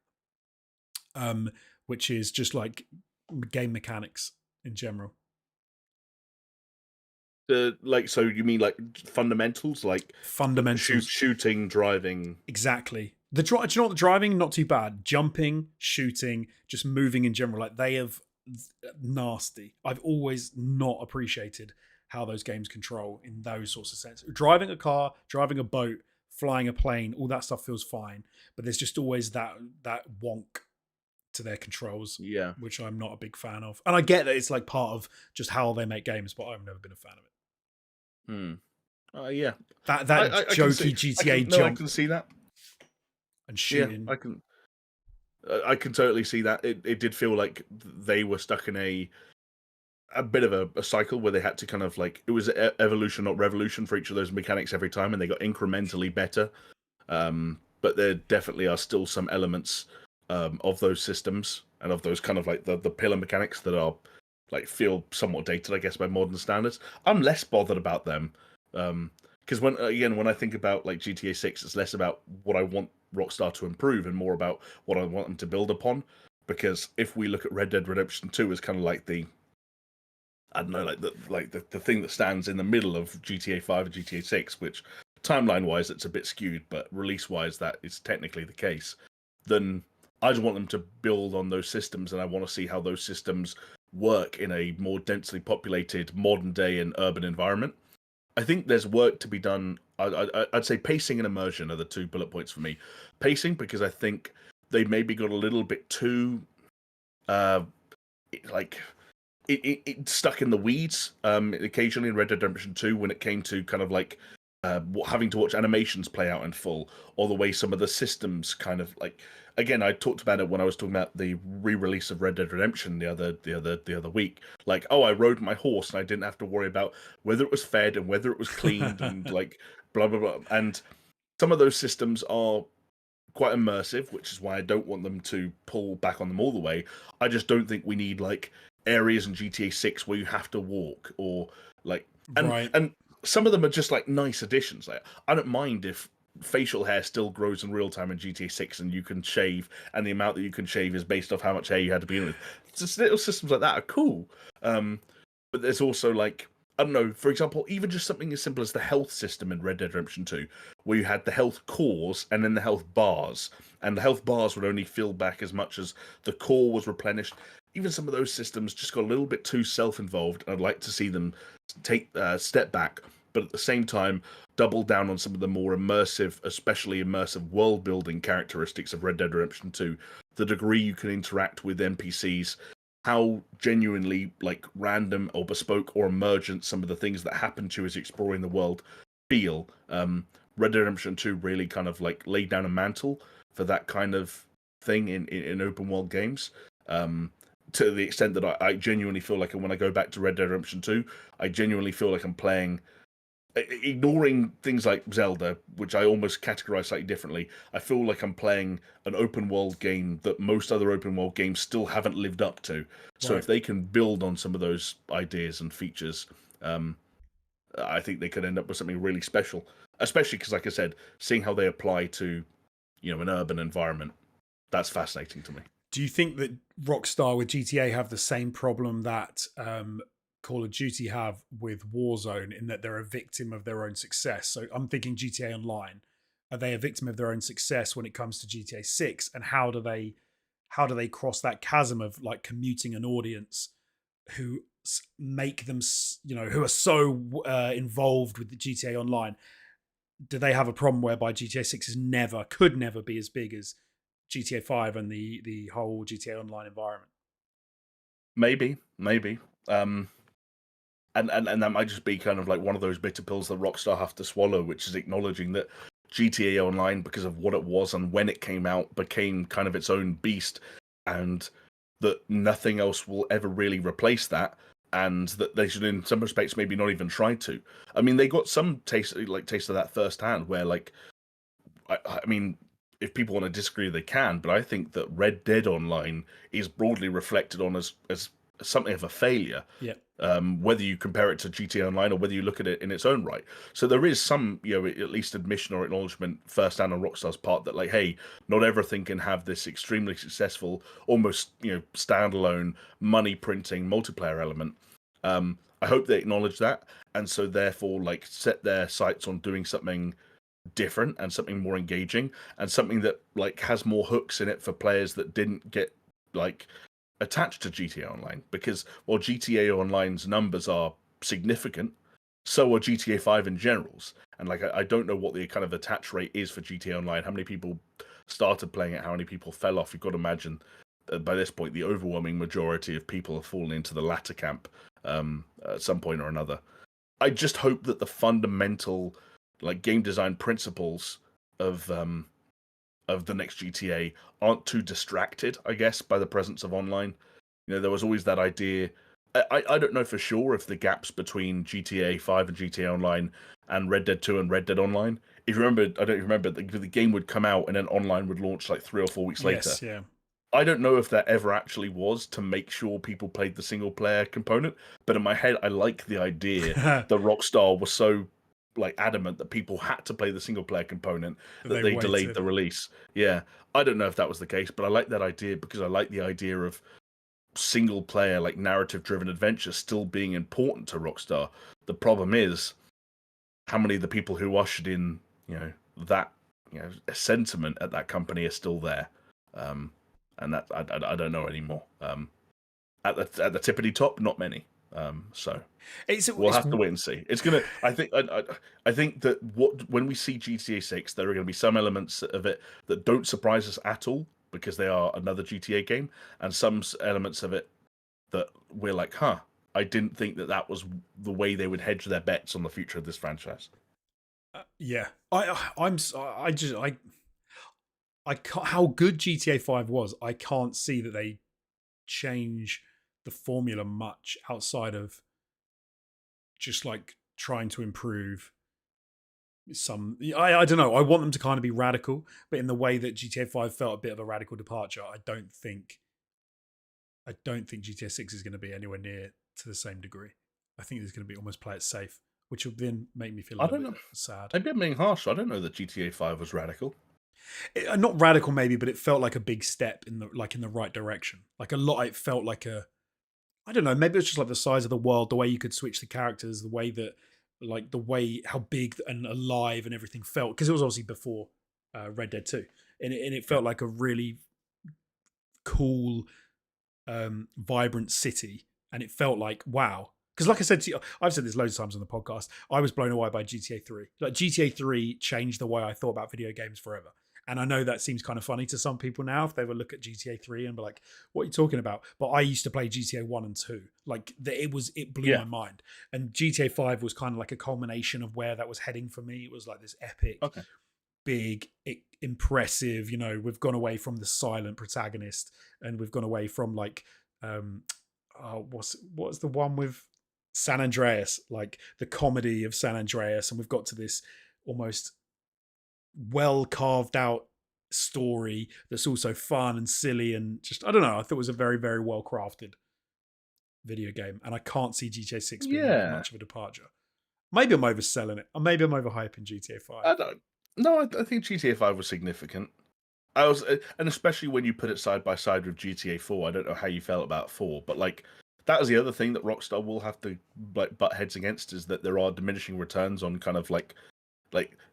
which is just like game mechanics in general. So you mean like fundamentals, like Fundamentals, shooting, driving? Exactly. Do you know what? The driving, not too bad. Jumping, shooting, just moving in general. Like they have nasty. I've always not appreciated how those games control in those sorts of sense. Driving a car, driving a boat, flying a plane, all that stuff feels fine. But there's just always that wonk to their controls, Yeah, which I'm not a big fan of. And I get that it's like part of just how they make games, but I've never been a fan of it. Yeah. That I jokey GTA jump. I can see that. And shooting. Yeah, I can totally see that. It did feel like they were stuck in a bit of a cycle where they had to kind of like, it was evolution, not revolution, for each of those mechanics every time, and they got incrementally better. But there definitely are still some elements of those systems and of those kind of like the pillar mechanics that are like feel somewhat dated, I guess, by modern standards. I'm less bothered about them because when I think about like GTA 6, it's less about what I want Rockstar to improve and more about what I want them to build upon. Because if we look at Red Dead Redemption 2 as kind of like the thing that stands in the middle of GTA 5 and GTA 6, which timeline wise it's a bit skewed, but release wise that is technically the case, then I just want them to build on those systems, and I want to see how those systems work in a more densely populated modern day and urban environment. I think there's work to be done. I'd say pacing and immersion are the 2 bullet points for me. Pacing, because I think they maybe got a little bit too it stuck in the weeds occasionally in Red Dead Redemption 2 when it came to kind of like having to watch animations play out in full, or the way some of the systems kind of like. Again, I talked about it when I was talking about the re-release of Red Dead Redemption the other week. Like, oh, I rode my horse and I didn't have to worry about whether it was fed and whether it was cleaned and like blah blah blah. And some of those systems are quite immersive, which is why I don't want them to pull back on them all the way. I just don't think we need like areas in GTA 6 where you have to walk or like and Right. and some of them are just like nice additions. Like I don't mind if facial hair still grows in real time in GTA 6 and you can shave and the amount that you can shave is based off how much hair you had to begin with. Just little systems like that are cool. But there's also like I don't know, for example, even just something as simple as the health system in Red Dead Redemption 2, where you had the health cores and then the health bars, and the health bars would only fill back as much as the core was replenished. Even some of those systems just got a little bit too self-involved. I'd like to see them take a step back, but at the same time, double down on some of the more immersive, especially immersive world-building characteristics of Red Dead Redemption 2. The degree you can interact with NPCs, how genuinely like random or bespoke or emergent some of the things that happen to you as you're exploring the world feel. Red Dead Redemption 2 really kind of like laid down a mantle for that kind of thing in open world games. To the extent that I genuinely feel like when I go back to Red Dead Redemption 2, I genuinely feel like I'm playing ignoring things like Zelda, which I almost categorize slightly differently. I feel like I'm playing an open world game that most other open world games still haven't lived up to. So Right. if they can build on some of those ideas and features, um, I think they could end up with something really special. Especially because, like I said, seeing how they apply to an urban environment, that's fascinating to me. Do you think that Rockstar with GTA have the same problem that Call of Duty have with Warzone, in that they're a victim of their own success? So I'm thinking GTA Online. Are they a victim of their own success when it comes to GTA 6? And how do they cross that chasm of like commuting an audience who make them, who are so involved with the GTA Online? Do they have a problem whereby GTA 6 could never be as big as GTA 5 and the whole GTA Online environment? Maybe. Um, and that might just be kind of like one of those bitter pills that Rockstar have to swallow, which is acknowledging that GTA Online, because of what it was and when it came out, became kind of its own beast, and that nothing else will ever really replace that, and that they should, in some respects, maybe not even try to. I mean, they got some taste of that firsthand, where like, I mean, if people want to disagree, they can, but I think that Red Dead Online is broadly reflected on as something of a failure, Yeah. whether you compare it to GTA Online or whether you look at it in its own right. So there is some, at least admission or acknowledgement firsthand on Rockstar's part that, like, hey, not everything can have this extremely successful, almost, standalone money printing multiplayer element. I hope they acknowledge that, and so therefore, like, set their sights on doing something different and something more engaging and something that like has more hooks in it for players that didn't get like attached to GTA Online, because while GTA Online's numbers are significant, so are GTA 5 in generals. And like I don't know what the kind of attach rate is for GTA Online, how many people started playing it, how many people fell off. You've got to imagine that by this point the overwhelming majority of people have fallen into the latter camp at some point or another. I just hope that the fundamental like game design principles of the next GTA aren't too distracted, I guess, by the presence of online. There was always that idea. I don't know for sure if the gaps between GTA 5 and GTA Online and Red Dead 2 and Red Dead Online. If you remember, I don't remember, the game would come out and then online would launch like 3 or 4 weeks later. Yes. Yeah. I don't know if that ever actually was to make sure people played the single player component, but in my head, I like the idea that Rockstar was so like adamant that people had to play the single player component that They they delayed waited. the release. Yeah, I don't know if that was the case, but I like that idea because I like the idea of single player like narrative driven adventure still being important to Rockstar. The problem is how many of the people who ushered in, that sentiment at that company are still there. Um, and that I don't know anymore. At the tippity top, not many. So It's we'll it's have to wait and see. It's gonna. I think that when we see GTA 6, there are going to be some elements of it that don't surprise us at all because they are another GTA game, and some elements of it that we're like, huh. I didn't think that was the way they would hedge their bets on the future of this franchise. Yeah, I just I can't, how good GTA 5 was. I can't see that they change the formula much outside of just like trying to improve some. I don't know. I want them to kind of be radical, but in the way that GTA 5 felt a bit of a radical departure, I don't think GTA 6 is going to be anywhere near to the same degree. I think it's going to be almost play it safe, which will then make me feel a I little don't bit know. sad. Maybe I'm being harsh. I don't know that GTA 5 was radical. Not radical maybe, but it felt like a big step in the right direction. Like a lot, it felt like a, I don't know, maybe it's just like the size of the world, the way you could switch the characters, the way that, like the way how big and alive and everything felt, because it was obviously before Red Dead 2, and it Yeah. felt like a really cool, vibrant city, and it felt like wow. Because like I said to you, I've said this loads of times on the podcast. I was blown away by GTA 3. Like GTA 3 changed the way I thought about video games forever. And I know that seems kind of funny to some people now if they would look at GTA 3 and be like, "What are you talking about?" But I used to play GTA 1 and 2. Like it blew Yeah. my mind. And GTA 5 was kind of like a culmination of where that was heading for me. It was like this epic, Okay. big, impressive. We've gone away from the silent protagonist, and we've gone away from like, what's the one with San Andreas, like the comedy of San Andreas, and we've got to this almost well carved out story that's also fun and silly and just, I don't know. I thought it was a very very well crafted video game, and I can't see GTA 6 being Yeah. much of a departure. Maybe I'm overselling it, or maybe I'm overhyping GTA 5. I don't. No, I think GTA 5 was significant. And especially when you put it side by side with GTA 4. I don't know how you felt about 4, but like that is the other thing that Rockstar will have to like butt heads against is that there are diminishing returns on kind of like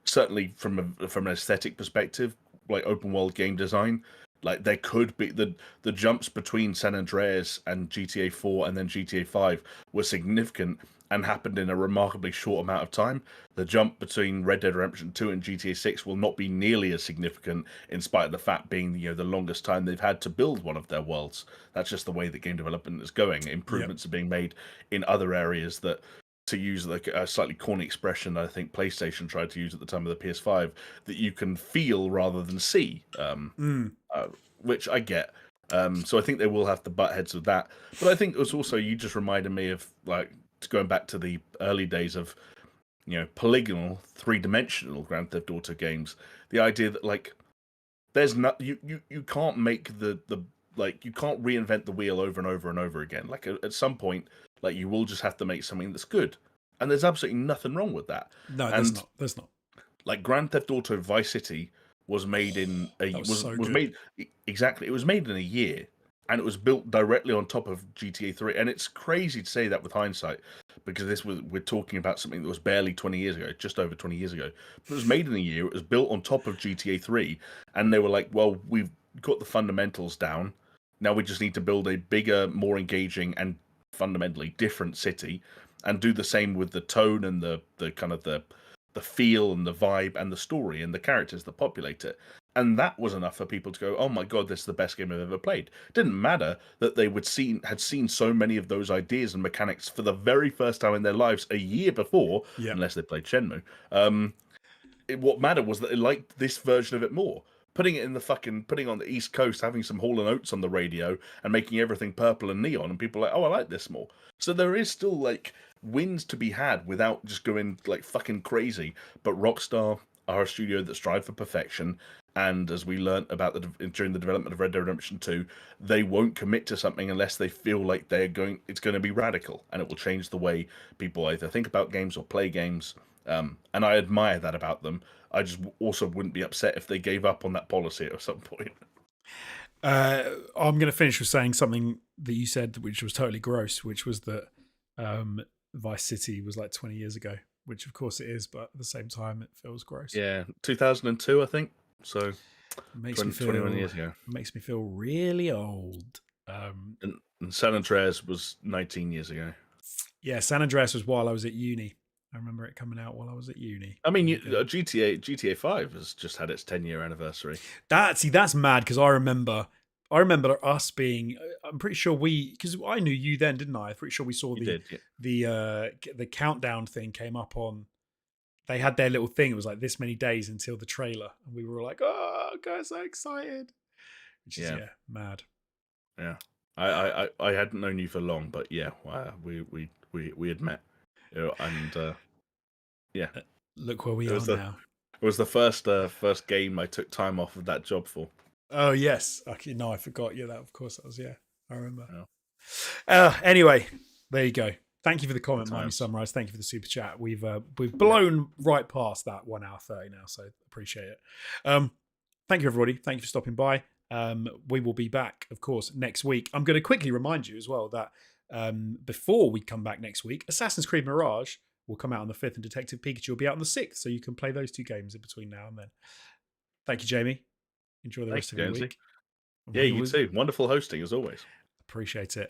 certainly from an aesthetic perspective, like open world game design. Like there could be the jumps between San Andreas and GTA 4 and then GTA 5 were significant and happened in a remarkably short amount of time. The jump between Red Dead Redemption 2 and GTA 6 will not be nearly as significant, in spite of the fact being the longest time they've had to build one of their worlds. That's just the way that game development is going. Yep. Improvements are being made in other areas that, to use like a slightly corny expression I think PlayStation tried to use at the time of the PS5, that you can feel rather than see, Mm. uh, which I get. So I think they will have to butt heads with that. But I think it was also, you just reminded me of like going back to the early days of polygonal, three-dimensional Grand Theft Auto games. The idea that like there's not you can't make the like you can't reinvent the wheel over and over and over again. Like at some point, like you will just have to make something that's good, and there's absolutely nothing wrong with that. No, there's And not. There's not. like Grand Theft Auto Vice City was made in That a was so was good. made exactly, it was made in a year, and it was built directly on top of GTA 3. And it's crazy to say that with hindsight, because we're talking about something that was barely 20 years ago, just over 20 years ago. But it was made in a year, it was built on top of GTA 3, and they were like, well, we've got the fundamentals down. Now we just need to build a bigger, more engaging and fundamentally different city, and do the same with the tone and the kind of the feel and the vibe and the story and the characters that populate it. And that was enough for people to go, "Oh my god, this is the best game I've ever played." Didn't matter that they had seen so many of those ideas and mechanics for the very first time in their lives a year before, Yeah. unless they played Shenmue. Um, what mattered was that they liked this version of it more. Putting on the East Coast, having some Hall and Oates on the radio, and making everything purple and neon, and people are like, "Oh, I like this more." So there is still like wins to be had without just going like fucking crazy. But Rockstar are a studio that strive for perfection, and as we learnt about during the development of Red Dead Redemption 2, they won't commit to something unless they feel like it's going to be radical, and it will change the way people either think about games or play games. And I admire that about them. I just also wouldn't be upset if they gave up on that policy at some point. I'm going to finish with saying something that you said, which was totally gross, which was that um, Vice City was like 20 years ago, which of course it is, but at the same time, it feels gross. Yeah, 2002, I think. So Makes me 21 feel years ago. makes me feel really old. And San Andreas was 19 years ago. Yeah, San Andreas was while I was at uni. I remember it coming out while I was at uni. I mean, And, GTA 5 has just had its 10-year anniversary. that's mad because I remember us being. I'm pretty sure because I knew you then, didn't I? I'm pretty sure we saw You the did, yeah. the uh the countdown thing came up on they had their little thing. It was like this many days until the trailer, and we were all like, "Oh, guys, so excited!" Which is Yeah, mad. yeah. I hadn't known you for long, but yeah, we had met, and yeah, Look where we it was are the now. it was the first game I took time off of that job for. Oh yes, okay, no, I forgot. Yeah, that of course that was. Yeah, I remember. Yeah, Anyway, there you go. Thank you for the good comment, Miami times. Sunrise. Thank you for the super chat. We've Yeah, blown right past that 1 hour 30 now, so appreciate it. Thank you, everybody. Thank you for stopping by. We will be back, of course, next week. I'm going to quickly remind you as well that before we come back next week, Assassin's Creed Mirage will come out on the 5th, and Detective Pikachu will be out on the 6th, so you can play those 2 games in between now and then. Thank you, Jamie. Enjoy the thank rest you, of your Jonesy. week. Yeah, We you will too. Wonderful hosting as always. appreciate it.